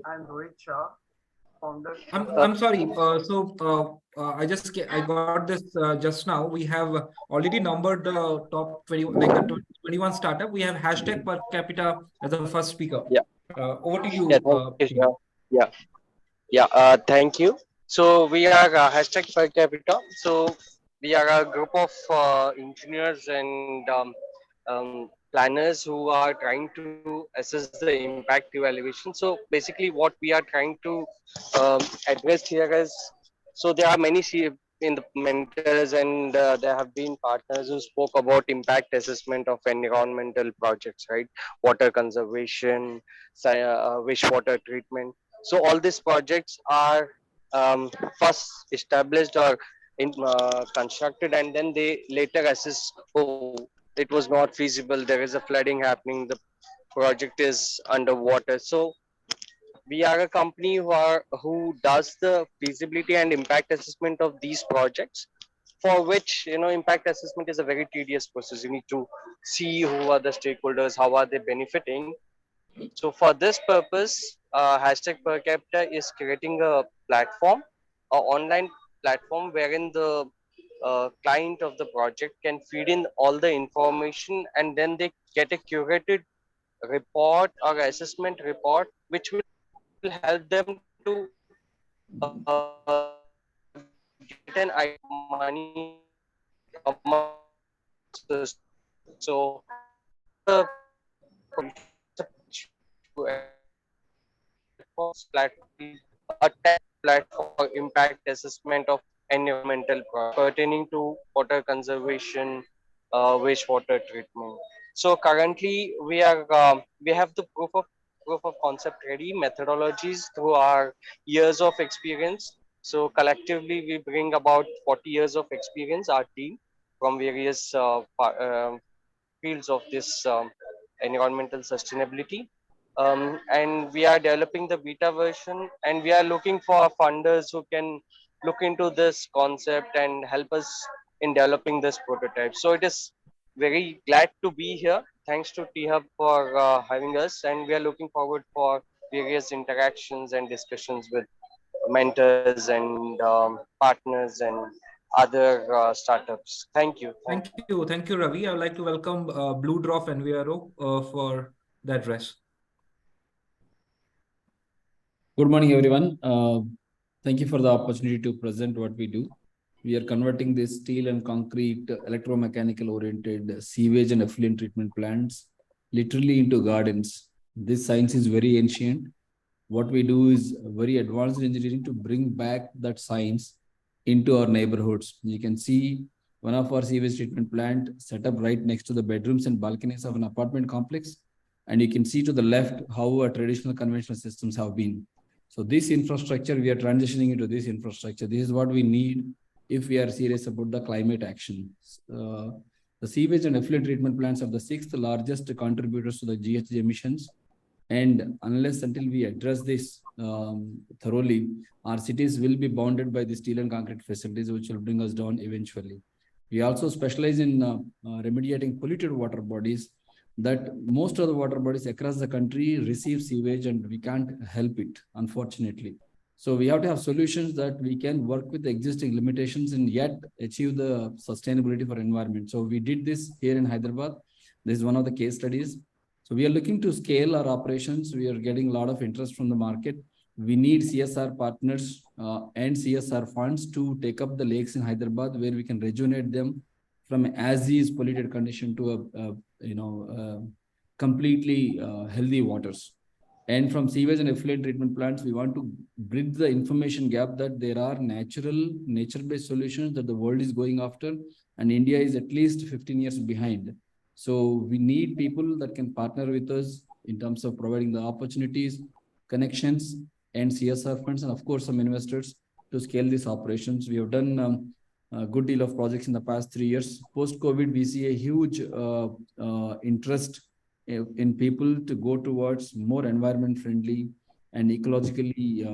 I'm Rohit Shah, founder. I'm sorry. I got this just now. We have already numbered the top 20, like the 21 startup. We have hashtag per capita as the first speaker. Yeah. Over to you. Thank you. So we are hashtag per capita. So we are a group of engineers and planners who are trying to assess the impact evaluation. So basically what we are trying to address here is, so there are many in the mentors and there have been partners who spoke about impact assessment of environmental projects, right? Water conservation, wastewater treatment. So all these projects are first established or constructed, and then they later assess, oh, it was not feasible, there is a flooding happening, the project is underwater. So we are a company who does the feasibility and impact assessment of these projects, for which impact assessment is a very tedious process. You need to see who are the stakeholders, how are they benefiting. So for this purpose, hashtag per capita is creating a platform, an online platform wherein the client of the project can feed in all the information, and then they get a curated report or assessment report, which will help them to get an idea of money. So the platform, a tech platform for impact assessment of environmental pertaining to water conservation, wastewater treatment. So currently we have the proof of concept ready, methodologies through our years of experience. So collectively we bring about 40 years of experience, our team, from various fields of this environmental sustainability. And we are developing the beta version, and we are looking for funders who can look into this concept and help us in developing this prototype. So it is very glad to be here. Thanks to T-Hub for having us, and we are looking forward for various interactions and discussions with mentors and partners and other startups. Thank you. Thank you, Ravi. I would like to welcome Blue Drop and Viaro for the address. Good morning, everyone. Thank you for the opportunity to present what we do. We are converting this steel and concrete electromechanical oriented sewage and effluent treatment plants literally into gardens. This science is very ancient. What we do is very advanced engineering to bring back that science into our neighborhoods. You can see one of our sewage treatment plant set up right next to the bedrooms and balconies of an apartment complex. And you can see to the left how our traditional conventional systems have been. So this infrastructure, we are transitioning into this infrastructure. This is what we need if we are serious about the climate action. The sewage and effluent treatment plants are the 6th largest contributors to the GHG emissions. And unless until we address this thoroughly, our cities will be bounded by the steel and concrete facilities, which will bring us down eventually. We also specialize in remediating polluted water bodies, that most of the water bodies across the country receive sewage and we can't help it, unfortunately. So we have to have solutions that we can work with the existing limitations and yet achieve the sustainability for environment. So we did this here in Hyderabad. This is one of the case studies. So we are looking to scale our operations. We are getting a lot of interest from the market. We need CSR partners and CSR funds to take up the lakes in Hyderabad, where we can rejuvenate them from as is polluted condition to a completely healthy waters. And from sewage and effluent treatment plants, we want to bridge the information gap that there are nature-based solutions that the world is going after, and India is at least 15 years behind. So we need people that can partner with us in terms of providing the opportunities, connections, and CSR funds, and of course, some investors to scale these operations. We have done a good deal of projects in the past 3 years. Post-COVID, we see a huge interest in people to go towards more environment-friendly and ecologically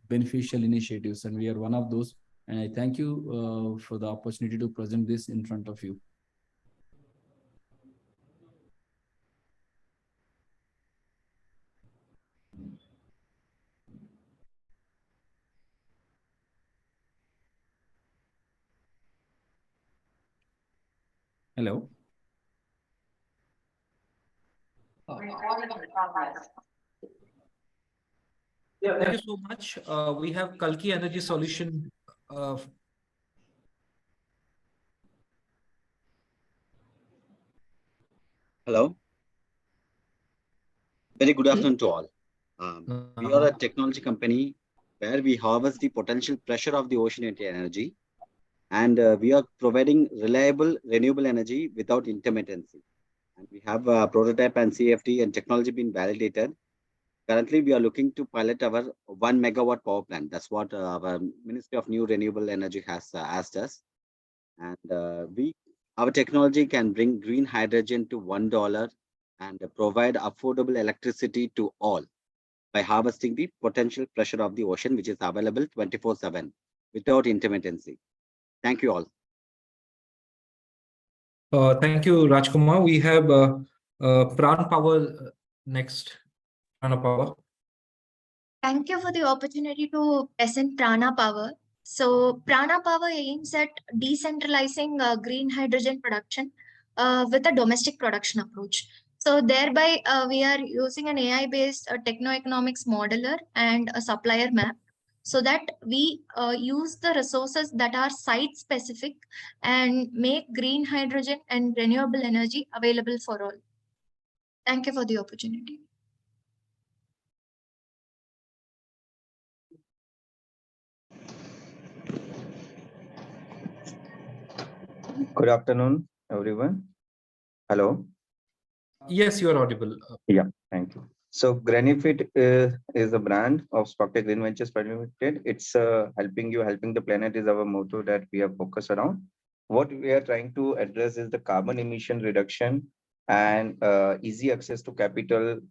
beneficial initiatives, and we are one of those. And I thank you for the opportunity to present this in front of you. Hello. Yeah, thank you so much. We have Kalki Energy Solution. Hello. Very good afternoon to all. We are a technology company where we harvest the potential pressure of the ocean into energy, and we are providing reliable, renewable energy without intermittency. And we have a prototype and CFD and technology being validated. Currently, we are looking to pilot our 1 megawatt power plant. That's what our Ministry of New Renewable Energy has asked us. And our technology can bring green hydrogen to $1 and provide affordable electricity to all by harvesting the potential pressure of the ocean, which is available 24/7 without intermittency. Thank you all. Thank you, Rajkumar. We have Pran Power next. Prana Power. Thank you for the opportunity to present Prana Power. So Prana Power aims at decentralizing green hydrogen production with a domestic production approach. So thereby we are using an AI-based techno-economics modeler and a supplier map, so that we use the resources that are site-specific and make green hydrogen and renewable energy available for all. Thank you for the opportunity. Good afternoon, everyone. Hello. Yes, you are audible. Yeah, thank you. So Granifit is a brand of Spocktech Green Ventures Private Limited. It's helping the planet is our motto that we have focused around. What we are trying to address is the carbon emission reduction and easy access to capital.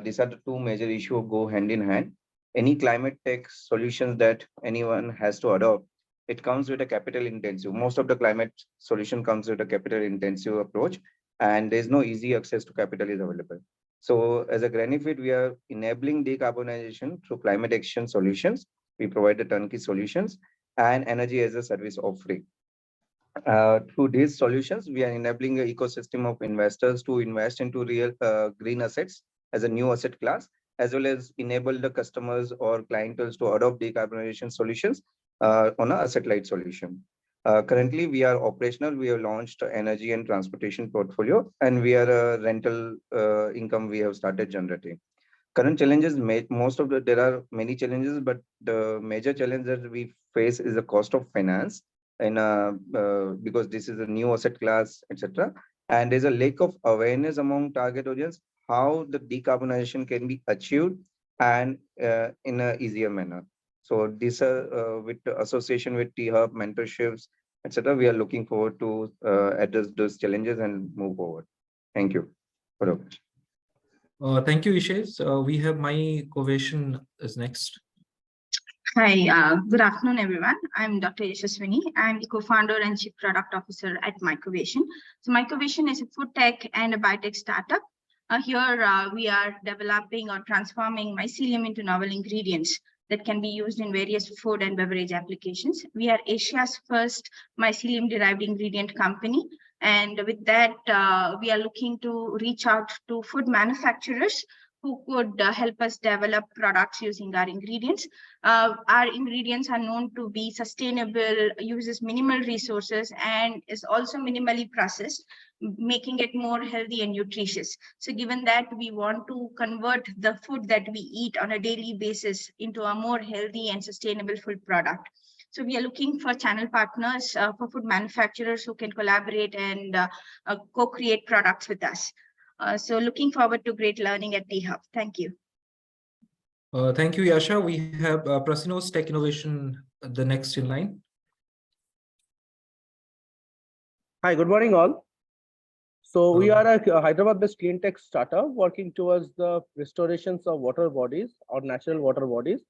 These are the two major issues go hand in hand. Any climate tech solutions that anyone has to adopt, it comes with a capital intensive. Most of the climate solution comes with a capital intensive approach, and there's no easy access to capital is available. So as a Granifit, we are enabling decarbonization through climate action solutions. We provide the turnkey solutions and energy as a service offering. Through these solutions, we are enabling an ecosystem of investors to invest into real green assets as a new asset class, as well as enable the customers or clientele to adopt decarbonization solutions on an asset-light solution. Currently, we are operational. We have launched energy and transportation portfolio, and we are a rental income we have started generating. Current challenges, there are many challenges, but the major challenge that we face is the cost of finance, and because this is a new asset class, etc. And there's a lack of awareness among target audience how the decarbonization can be achieved and in an easier manner. So this with the association with T-Hub, mentorships, etc., we are looking forward to address those challenges and move forward. Thank you. Thank you, Ishes. We have Mai Kovation is next. Hi, good afternoon, everyone. I'm Dr. Yashaswini. I'm the co-founder and chief product officer at Microvation. So Microvation is a food tech and a biotech startup. Here we are developing or transforming mycelium into novel ingredients that can be used in various food and beverage applications. We are Asia's first mycelium-derived ingredient company, And with that, we are looking to reach out to food manufacturers who could help us develop products using our ingredients. Our ingredients are known to be sustainable, uses minimal resources, and is also minimally processed, making it more healthy and nutritious. So given that we want to convert the food that we eat on a daily basis into a more healthy and sustainable food product. So we are looking for channel partners for food manufacturers who can collaborate and co-create products with us. So looking forward to great learning at T-Hub. Thank you. Thank you, Yasha. We have Prasinos Tech Innovation, the next in line. Hi, good morning all. So we are a Hyderabad-based clean tech startup working towards the restorations of water bodies or natural water bodies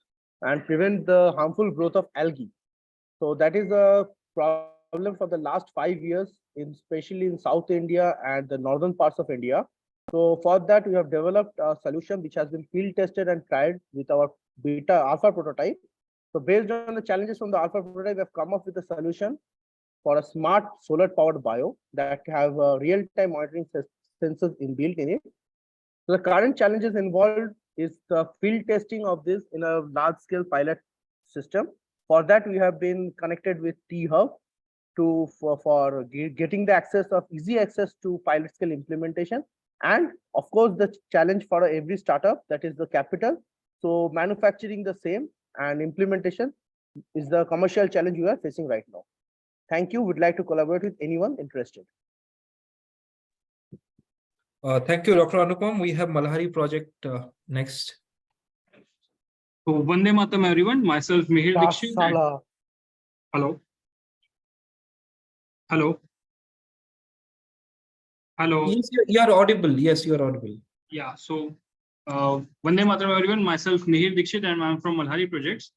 and prevent the harmful growth of algae. So that is a problem for the last 5 years, especially in South India and the northern parts of India. So for that, we have developed a solution which has been field tested and tried with our beta alpha prototype. So based on the challenges from the alpha prototype, we have come up with a solution for a smart solar powered bio that have real-time monitoring sensors inbuilt in it. So the current challenges involved is the field testing of this in a large-scale pilot system. For that, we have been connected with T-Hub for getting the easy access to pilot scale implementation. And of course, the challenge for every startup, that is the capital. So manufacturing the same and implementation is the commercial challenge we are facing right now. Thank you. Would like to collaborate with anyone interested. Thank you, Dr. Anupam. We have Malhari project next. So Vande Mataram, everyone. Myself, Mihir Dixit. Hello. Hello. Hello. Yes, you are audible. Yes, you are audible. Yeah. So Vande Mataram, everyone. Myself, Mihir Dixit, and I'm from Malhari Projects.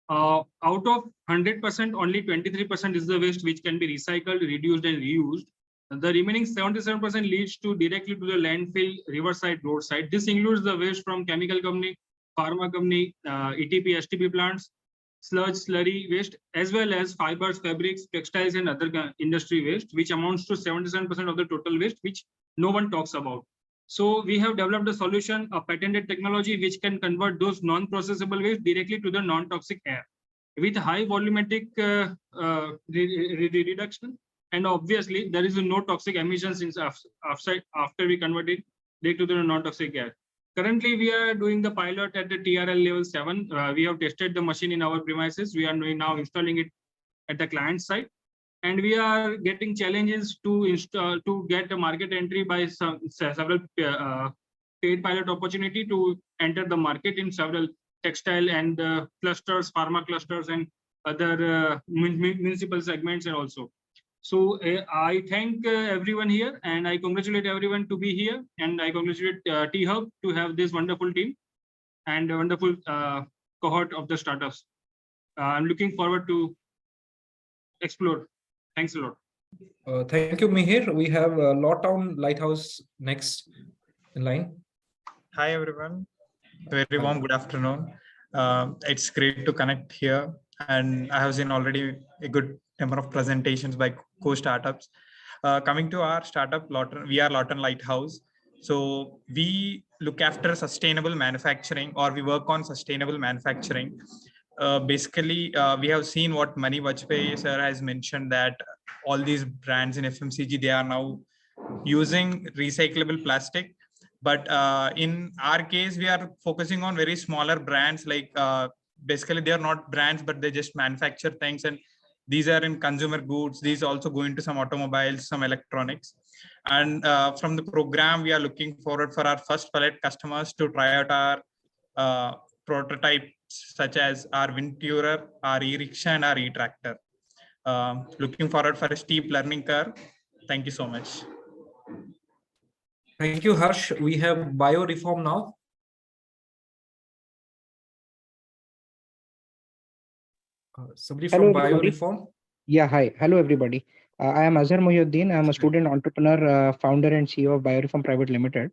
Out of 100%, only 23% is the waste which can be recycled, reduced, and reused. The remaining 77% leads directly to the landfill, riverside, roadside. This includes the waste from chemical company, pharma company, ETP, STP plants, sludge, slurry waste, as well as fibers, fabrics, textiles, and other industry waste, which amounts to 77% of the total waste, which no one talks about. So we have developed a solution, a patented technology, which can convert those non-processable waste directly to the non-toxic air with high volumetric reduction. And obviously, there is no toxic emissions after we convert it to the non-toxic air. Currently, we are doing the pilot at the TRL level 7. We have tested the machine in our premises. We are now installing it at the client side. And we are getting challenges to get a market entry by several paid pilot opportunity to enter the market in several textile and clusters, pharma clusters, and other municipal segments and also. So I thank everyone here, and I congratulate everyone to be here, and I congratulate T-Hub to have this wonderful team and a wonderful cohort of the startups. I'm looking forward to explore. Thanks a lot. Thank you, Mihir. We have Lawtown Lighthouse next in line. Hi, everyone. Very warm good afternoon. It's great to connect here. And I have seen already a good number of presentations by co-startups. Coming to our startup, we are Lawton Lighthouse. So we look after sustainable manufacturing, or we work on sustainable manufacturing. Basically, we have seen what Mani Vajpayee sir has mentioned, that all these brands in FMCG, they are now using recyclable plastic. But in our case, we are focusing on very smaller brands, like basically they are not brands, but they just manufacture things. And these are in consumer goods. These also go into some automobiles, some electronics. And from the program, we are looking forward for our first pilot customers to try out our prototypes, such as our wind turer, our e-rickshaw, and our e-tractor. Looking forward for a steep learning curve. Thank you so much. Thank you, Harsh. We have bioreform now. Somebody from bioreform. Yeah, hi. Hello, everybody. I am Azhar Mohyuddin. I'm a student entrepreneur, founder and CEO of Bioreform Private Limited.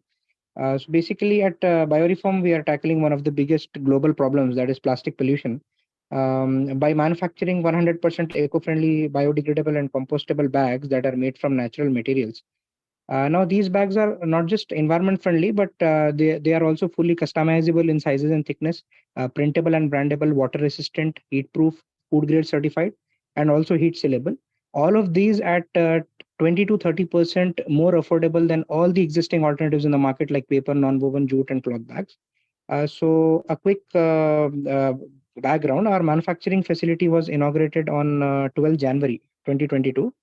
So basically at Bioreform, we are tackling one of the biggest global problems, that is plastic pollution. by manufacturing 100% eco-friendly, biodegradable, and compostable bags that are made from natural materials. Now, these bags are not just environment friendly, but they are also fully customizable in sizes and thickness, printable and brandable, water resistant, heat proof, food grade certified, and also heat sealable. All of these at 20 to 30% more affordable than all the existing alternatives in the market, like paper, non-woven, jute, and cloth bags. So a quick background, our manufacturing facility was inaugurated on 12 January 2022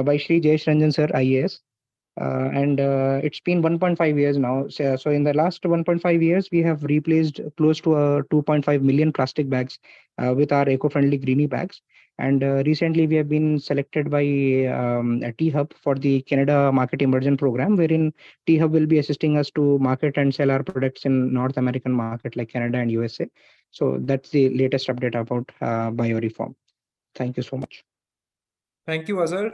by Shri Jayesh Ranjan Sir, IAS. And it's been 1.5 years now. So in the last 1.5 years, we have replaced close to 2.5 million plastic bags with our eco-friendly greenie bags. And recently, we have been selected by T-Hub for the Canada Market Immersion Program, wherein T-Hub will be assisting us to market and sell our products in North American market like Canada and USA. So that's the latest update about bioreform. Thank you so much. Thank you, Azhar.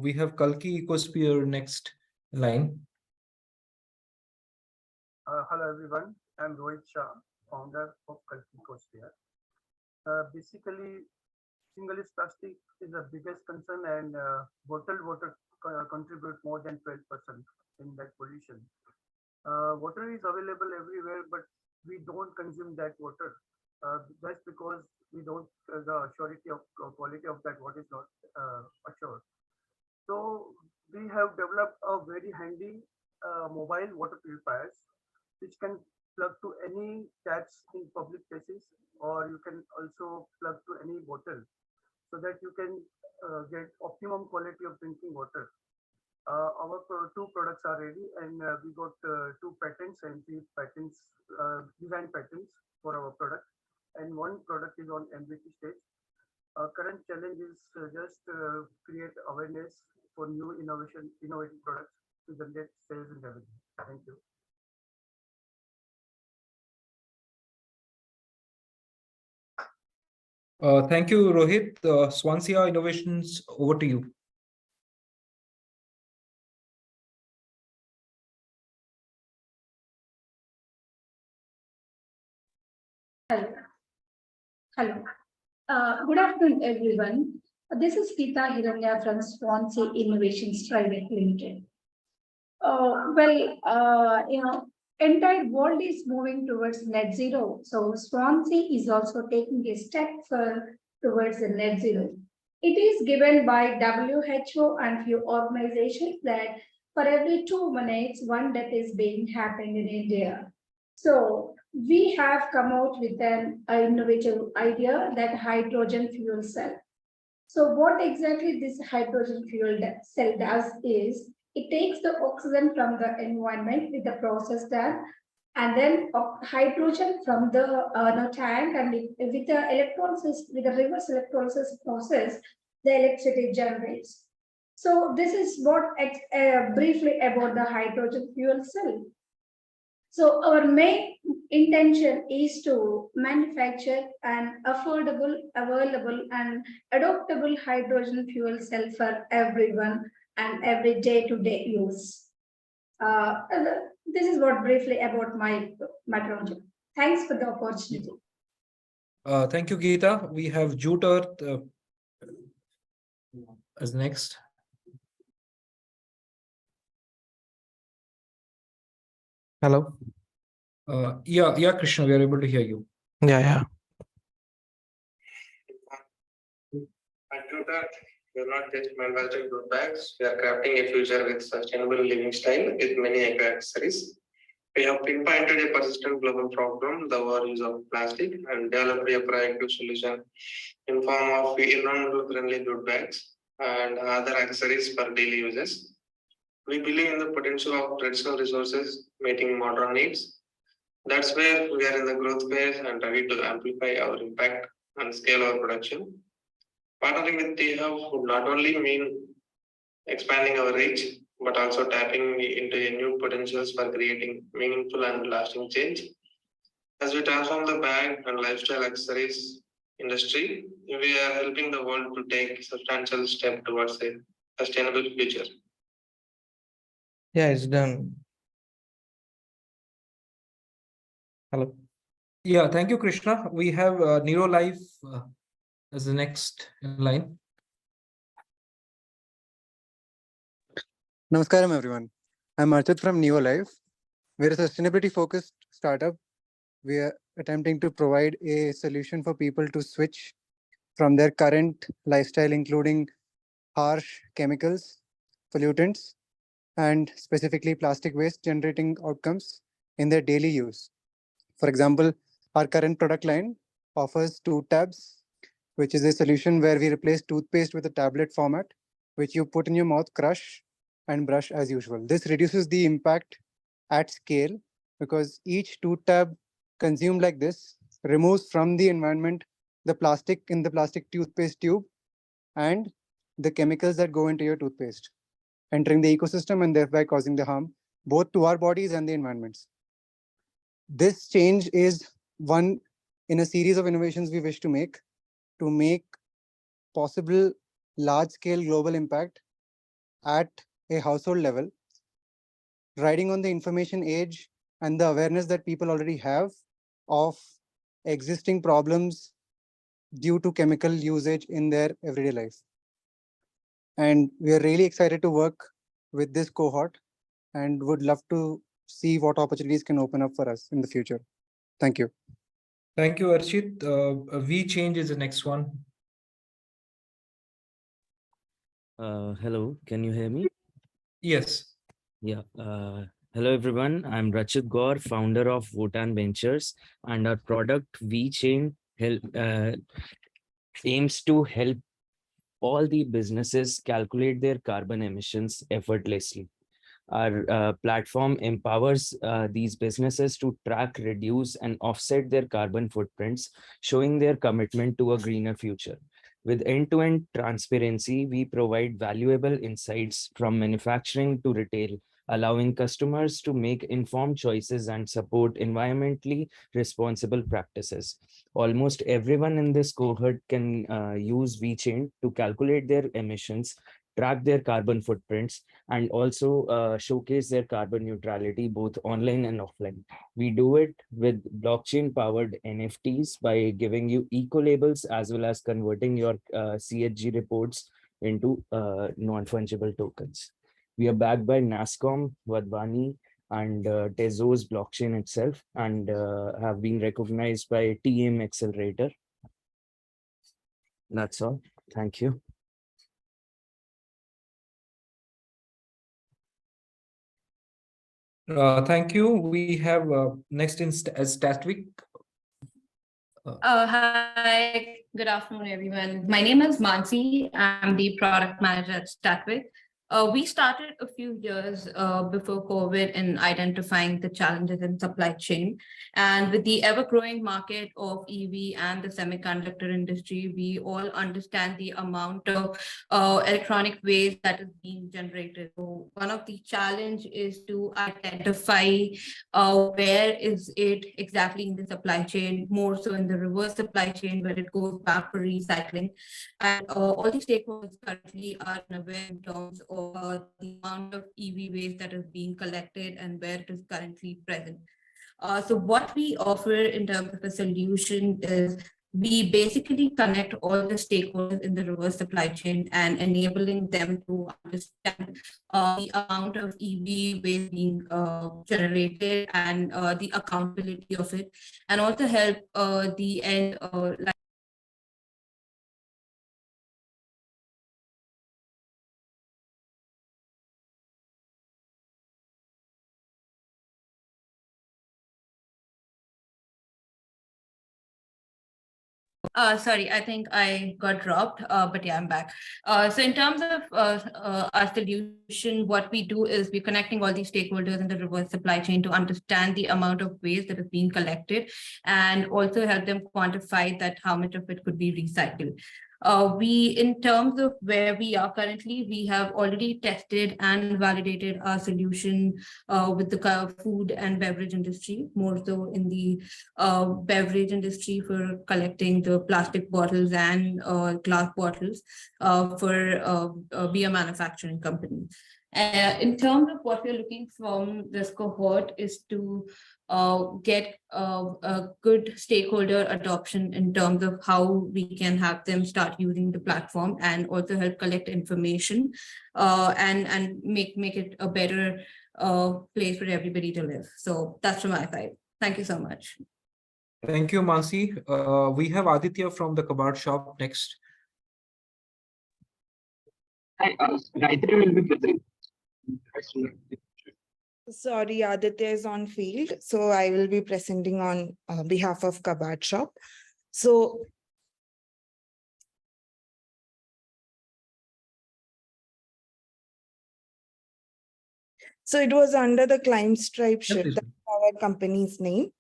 We have Kalki Ecosphere next line. Hello everyone, I'm Rohit Shah, founder of Kalki Ecosphere. Basically, single-use plastic is the biggest concern, and bottled water contribute more than 12% in that pollution. Water is available everywhere, but we don't consume that water. That's because we don't, the surety of quality of that water is not assured. So we have developed a very handy mobile water purifiers, which can plug to any taps in public places, or you can also plug to any bottle, so that you can get optimum quality of drinking water. Our two products are ready, and we got 2 patents and 3 patents, design patents for our product, and 1 product is on MVP stage. Current challenge is just create awareness for new innovative products to generate sales and revenue. Thank you. Thank you, Rohit. Swansea Innovations, over to you. Hello. Hello. Good afternoon, everyone. This is Geeta Hiranya from Swansea Innovations Private Limited. Entire world is moving towards net zero. So Swansea is also taking a step towards the net zero. It is given by WHO and few organizations that for every 2 minutes, 1 death is being happened in India. So we have come out with an innovative idea, that hydrogen fuel cell. So what exactly this hydrogen fuel cell does is, it takes the oxygen from the environment with the process done, and then hydrogen from the tank, and with the electrolysis, with the reverse electrolysis process, the electricity generates. So this is what briefly about the hydrogen fuel cell. So our main intention is to manufacture an affordable, available, and adoptable hydrogen fuel cell for everyone and every day-to-day use. This is what briefly about my project. Thanks for the opportunity. Thank you, Geeta. We have Jute Earth as next. Hello. Yeah, Krishna, we are able to hear you. Yeah. At Jute Earth, we are not just manufacturing good bags, we are crafting a future with sustainable living style with many eco accessories. We have pinpointed a persistent global problem, the overuse of plastic, and developed a proactive solution in form of environmental friendly good bags and other accessories for daily uses. We believe in the potential of traditional resources meeting modern needs. That's where we are in the growth phase and ready to amplify our impact and scale our production. Partnering with T-Hub would not only mean expanding our reach, but also tapping into a new potentials for creating meaningful and lasting change. As we transform the bag and lifestyle accessories industry, we are helping the world to take a substantial step towards a sustainable future. Yeah, it's done. Hello. Yeah, thank you, Krishna. We have Nero Live as the next in line. Namaskaram, everyone. I'm Archit from NeoLife. We're a sustainability-focused startup. We are attempting to provide a solution for people to switch from their current lifestyle, including harsh chemicals, pollutants, and specifically plastic waste generating outcomes in their daily use. For example, our current product line offers 2Tabs, which is a solution where we replace toothpaste with a tablet format, which you put in your mouth, crush, and brush as usual. This reduces the impact at scale because each 2Tab consumed like this removes from the environment the plastic in the plastic toothpaste tube and the chemicals that go into your toothpaste, entering the ecosystem and thereby causing the harm both to our bodies and the environments. This change is one in a series of innovations we wish to make possible large-scale global impact at a household level, riding on the information age and the awareness that people already have of existing problems due to chemical usage in their everyday life. And we are really excited to work with this cohort and would love to see what opportunities can open up for us in the future. Thank you. Thank you, Archit. V Change is the next one. Hello, can you hear me? Yes. Yeah. Hello, everyone. I'm Rachit Gaur, founder of Wotan Ventures, and our product VChain aims to help all the businesses calculate their carbon emissions effortlessly. Our platform empowers these businesses to track, reduce, and offset their carbon footprints, showing their commitment to a greener future. With end-to-end transparency, we provide valuable insights from manufacturing to retail, allowing customers to make informed choices and support environmentally responsible practices. Almost everyone in this cohort can use VChain to calculate their emissions, track their carbon footprints, and also showcase their carbon neutrality both online and offline. We do it with blockchain-powered NFTs by giving you eco-labels as well as converting your CHG reports into non-fungible tokens. We are backed by NASCOM, Vadvani, and Tezos blockchain itself, and have been recognized by TM Accelerator. That's all. Thank you. Thank you. We have next in Statvic. Hi, good afternoon, everyone. My name is Mansi. I'm the product manager at Statvic. We started a few years before COVID in identifying the challenges in supply chain. And with the ever-growing market of EV and the semiconductor industry, we all understand the amount of electronic waste that is being generated. So one of the challenge is to identify where is it exactly in the supply chain, more so in the reverse supply chain where it goes back for recycling. And all the stakeholders currently are unaware in terms of the amount of EV waste that is being collected and where it is currently present. So what we offer in terms of a solution is we basically connect all the stakeholders in the reverse supply chain and enabling them to understand the amount of EV waste being generated and the accountability of it, and also help the end sorry, I think I got dropped, but yeah, I'm back. So in terms of our solution, what we do is we're connecting all these stakeholders in the reverse supply chain to understand the amount of waste that is being collected and also help them quantify that how much of it could be recycled. In terms of where we are currently, we have already tested and validated our solution with the food and beverage industry, more so in the beverage industry for collecting the plastic bottles and glass bottles for beer manufacturing companies. In terms of what we're looking from this cohort is to get a good stakeholder adoption in terms of how we can have them start using the platform, and also help collect information and make it a better place for everybody to live. So that's from my side. Thank you so much. Thank you, Mansi. We have Aditya from the Cohort shop next. Hi, Gayatri will be present. Sorry, Aditya is on field, so I will be presenting on behalf of Cohort shop. So it was under the Climb Stripe ship, that's our company's name.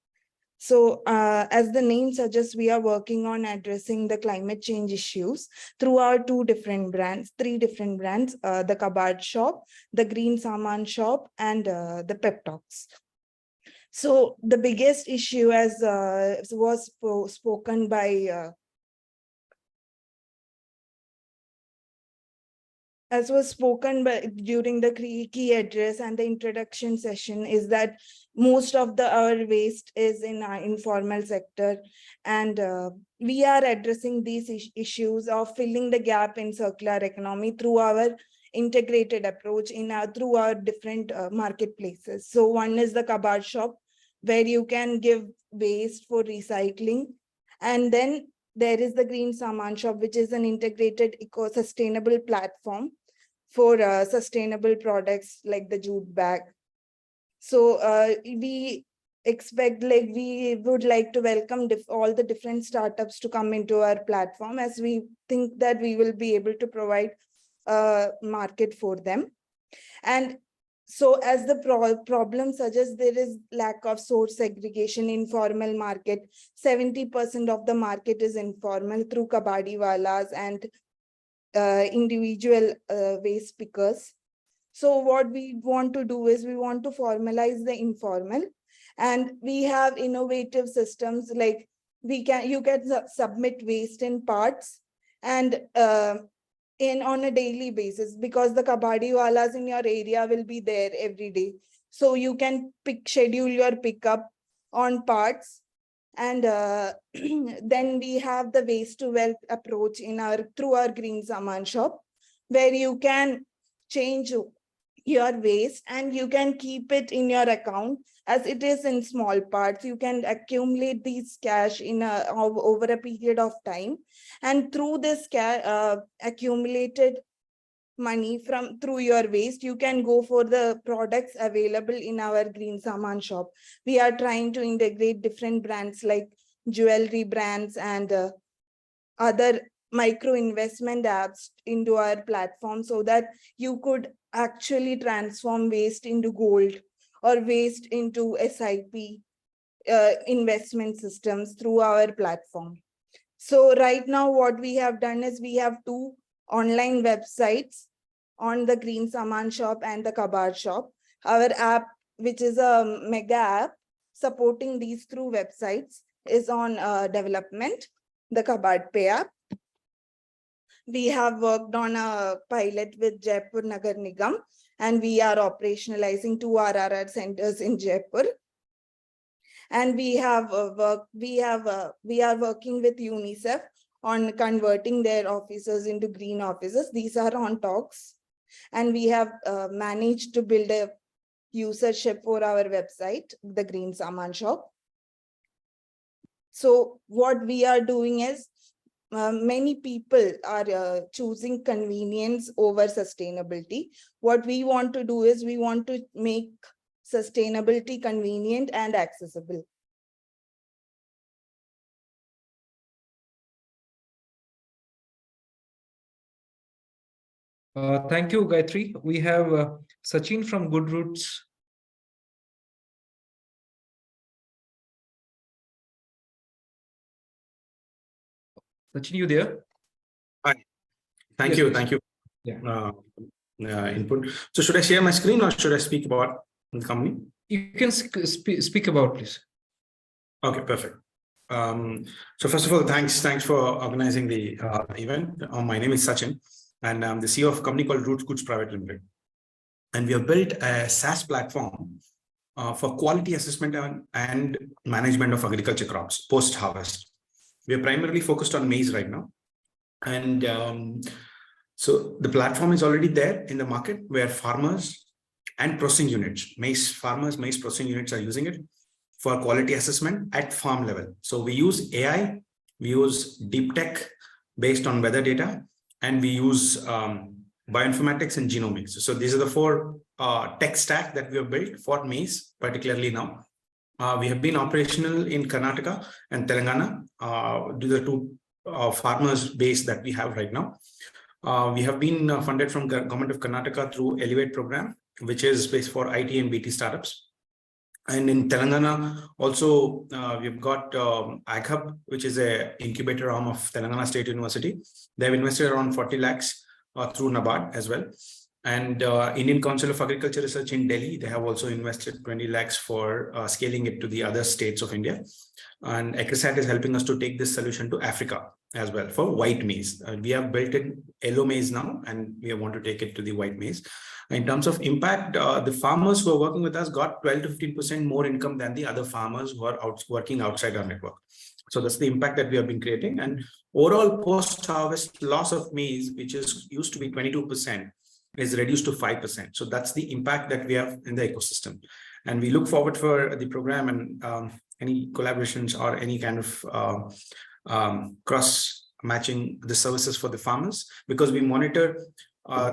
So as the name suggests, we are working on addressing the climate change issues through our three different brands, the Cohort shop, the Green Saman shop, and the Pep Talks. So the biggest issue, as was spoken by during the key address and the introduction session, is that most of our waste is in our informal sector, and we are addressing these issues of filling the gap in circular economy through our integrated approach through our different marketplaces. So one is the Cohort shop, where you can give waste for recycling, and then there is the Green Saman shop, which is an integrated eco-sustainable platform for sustainable products like the jute bag. So we expect, we would like to welcome all the different startups to come into our platform, as we think that we will be able to provide a market for them. And so as the problem suggests, there is lack of source segregation, informal market. 70% of the market is informal through kabadiwalas and individual waste pickers. So what we want to do is we want to formalize the informal, and we have innovative systems like you can submit waste in parts and on a daily basis, because the kabadiwalas in your area will be there every day. So you can schedule your pickup on parts, and then we have the waste to wealth approach through our Green Saman shop, where you can change your waste and you can keep it in your account as it is in small parts. You can accumulate these cash over a period of time, and through this accumulated money through your waste, you can go for the products available in our Green Saman shop. We are trying to integrate different brands like jewelry brands and other micro investment apps into our platform, so that you could actually transform waste into gold or waste into SIP investment systems through our platform. So right now what we have done is we have 2 online websites on the Green Saman shop and the Cohort shop. Our app, which is a mega app supporting these through websites, is on development, the Cohort Pay app. We have worked on a pilot with Jaipur Nagar Nigam, and we are operationalizing 2 RRR centers in Jaipur. And we are working with UNICEF on converting their offices into green offices. These are on talks, and we have managed to build a usership for our website, the Green Saman shop. So what we are doing is, many people are choosing convenience over sustainability. What we want to do is we want to make sustainability convenient and accessible. Thank you, Gayatri. We have Sachin from Good Roots. Sachin, you there? Hi. Thank Yes, you. please. Thank you. Yeah. Input. So should I share my screen or should I speak about the company? You can speak about, please. Okay, perfect. So first of all, thanks for organizing the event. My name is Sachin, and I'm the CEO of a company called Roots Goods Private Limited. and we have built a SaaS platform for quality assessment and management of agriculture crops post-harvest. We are primarily focused on maize right now. And so the platform is already there in the market where farmers and processing units, maize processing units are using it for quality assessment at farm level. So we use AI, we use deep tech based on weather data, and we use bioinformatics and genomics. So these are the four tech stack that we have built for maize, particularly now. We have been operational in Karnataka and Telangana. These are two farmers base that we have right now. We have been funded from government of Karnataka through Elevate program, which is based for IT and BT startups. And in Telangana, also, we've got AgHub, which is a incubator arm of Telangana State University. They've invested around 40 lakhs through NABARD as well. And Indian Council of Agriculture Research in Delhi, they have also invested 20 lakhs for scaling it to the other states of India. And Ecrisat is helping us to take this solution to Africa as well for white maize. We have built in yellow maize now, and we want to take it to the white maize. In terms of impact, the farmers who are working with us got 12 to 15% more income than the other farmers who are working outside our network. So that's the impact that we have been creating. And overall post-harvest loss of maize, which is used to be 22%, is reduced to 5%. So that's the impact that we have in the ecosystem. And we look forward for the program and any collaborations or any kind of cross matching the services for the farmers, because we monitor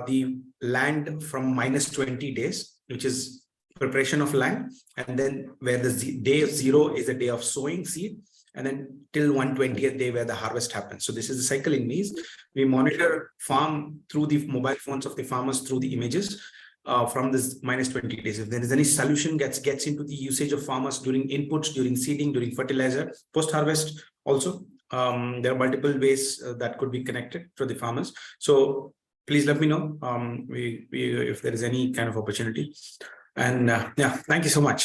the land from -20 days, which is preparation of land, and then where the day 0 is a day of sowing seed, and then till 120th day where the harvest happens. So this is the cycle in maize. We monitor farm through the mobile phones of the farmers through the images from this -20 days. If there is any solution gets into the usage of farmers during inputs, during seeding, during fertilizer, post-harvest also, there are multiple ways that could be connected to the farmers. So please let me know if there is any kind of opportunity. And yeah, thank you so much.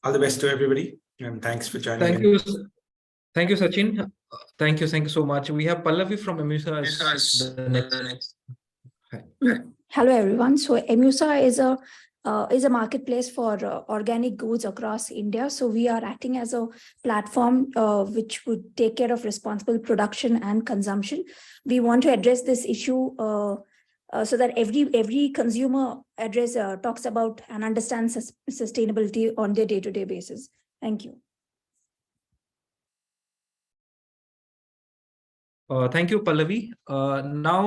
All the best to everybody, and thanks for joining. Thank you. Thank you, Sachin. Thank you so much. We have Pallavi from EMUSA as the next. Hello, everyone. So EMUSA is a marketplace for organic goods across India. So we are acting as a platform which would take care of responsible production and consumption. We want to address this issue so that every consumer talks about and understands sustainability on their day-to-day basis. Thank you. Thank you, Pallavi. Now,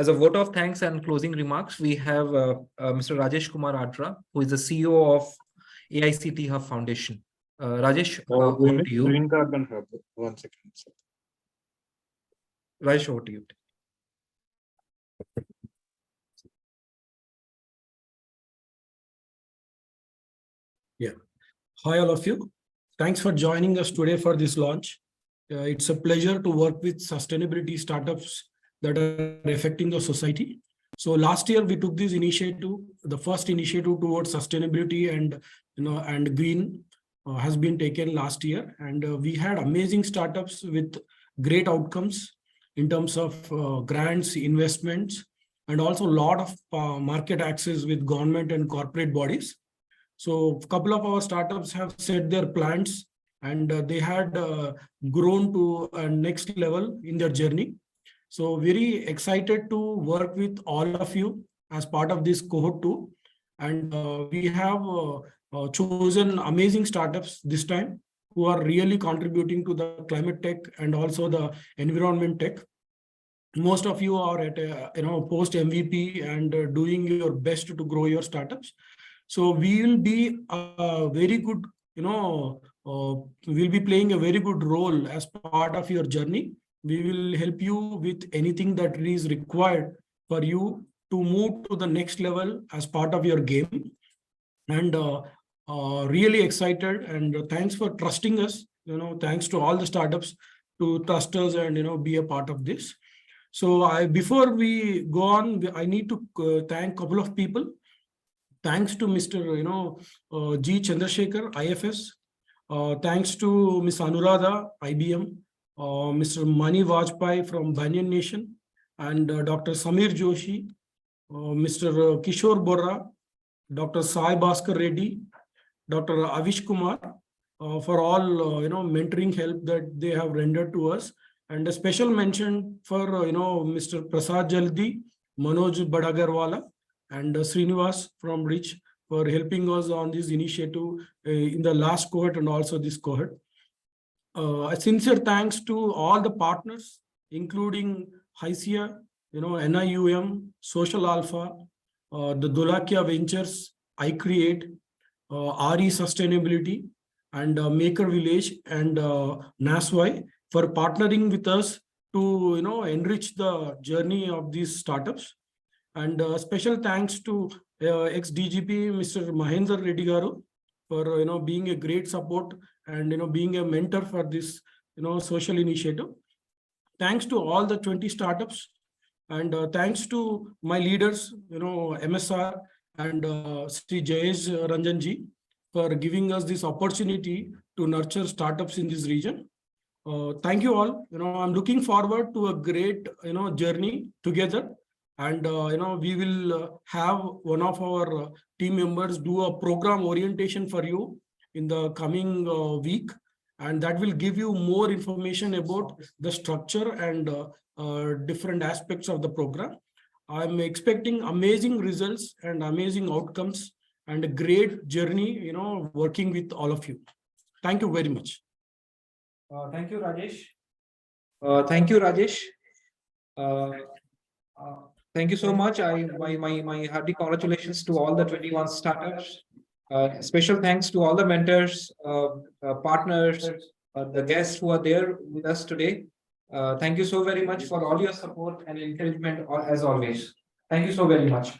as a vote of thanks and closing remarks, we have Mr. Rajesh Kumar Adra, who is the CEO of AIC T-Hub Foundation. Rajesh, over to you. Green Carbon Hub. 1 second. Rajesh, over to you. Yeah. Hi, all of you. Thanks for joining us today for this launch. It's a pleasure to work with sustainability startups that are affecting the society. So last year we took this initiative, the first initiative towards sustainability and green has been taken last year, and we had amazing startups with great outcomes in terms of grants, investments, and also a lot of market access with government and corporate bodies. So a couple of our startups have set their plans, and they had grown to a next level in their journey. So very excited to work with all of you as part of this cohort 2. And we have chosen amazing startups this time who are really contributing to the climate tech and also the environment tech. Most of you are at post MVP and doing your best to grow your startups. So we will be a very good, we'll be playing a very good role as part of your journey. We will help you with anything that is required for you to move to the next level as part of your game. And really excited, and thanks for trusting us. Thanks to all the startups to trust us and be a part of this. So before we go on, I need to thank a couple of people. Thanks to Mr. G. Chandrasekhar, IFS. Thanks to Ms. Anuradha, IBM. Mr. Mani Vajpayee from Banyan Nation, and Dr. Samir Joshi, Mr. Kishore Borra, Dr. Sai Bhaskar Reddy, Dr. Avish Kumar, for all mentoring help that they have rendered to us, and a special mention for Mr. Prasad Jaldi, Manoj Badagarwala, and Srinivas from Rich for helping us on this initiative in the last cohort and also this cohort. A sincere thanks to all the partners, including HICIA, NIUM, Social Alpha, the Dolakia Ventures, iCreate, RE Sustainability, and Maker Village and NASY for partnering with us to enrich the journey of these startups. And special thanks to ex-DGP Mr. Mahendra Reddy Garu for being a great support and being a mentor for this social initiative. Thanks to all the 20 startups, and thanks to my leaders, MSR and Sri Jayesh Ranjanji for giving us this opportunity to nurture startups in this region. Thank you all. I'm looking forward to a great journey together, and we will have one of our team members do a program orientation for you in the coming week, and that will give you more information about the structure and different aspects of the program. I'm expecting amazing results and amazing outcomes and a great journey, working with all of you. Thank you very much. Thank you, Rajesh. Thank you, Rajesh. Thank you so much. My hearty congratulations to all the 21 startups. Special thanks to all the mentors, partners, the guests who are there with us today. Thank you so very much for all your support and encouragement as always. Thank you so very much.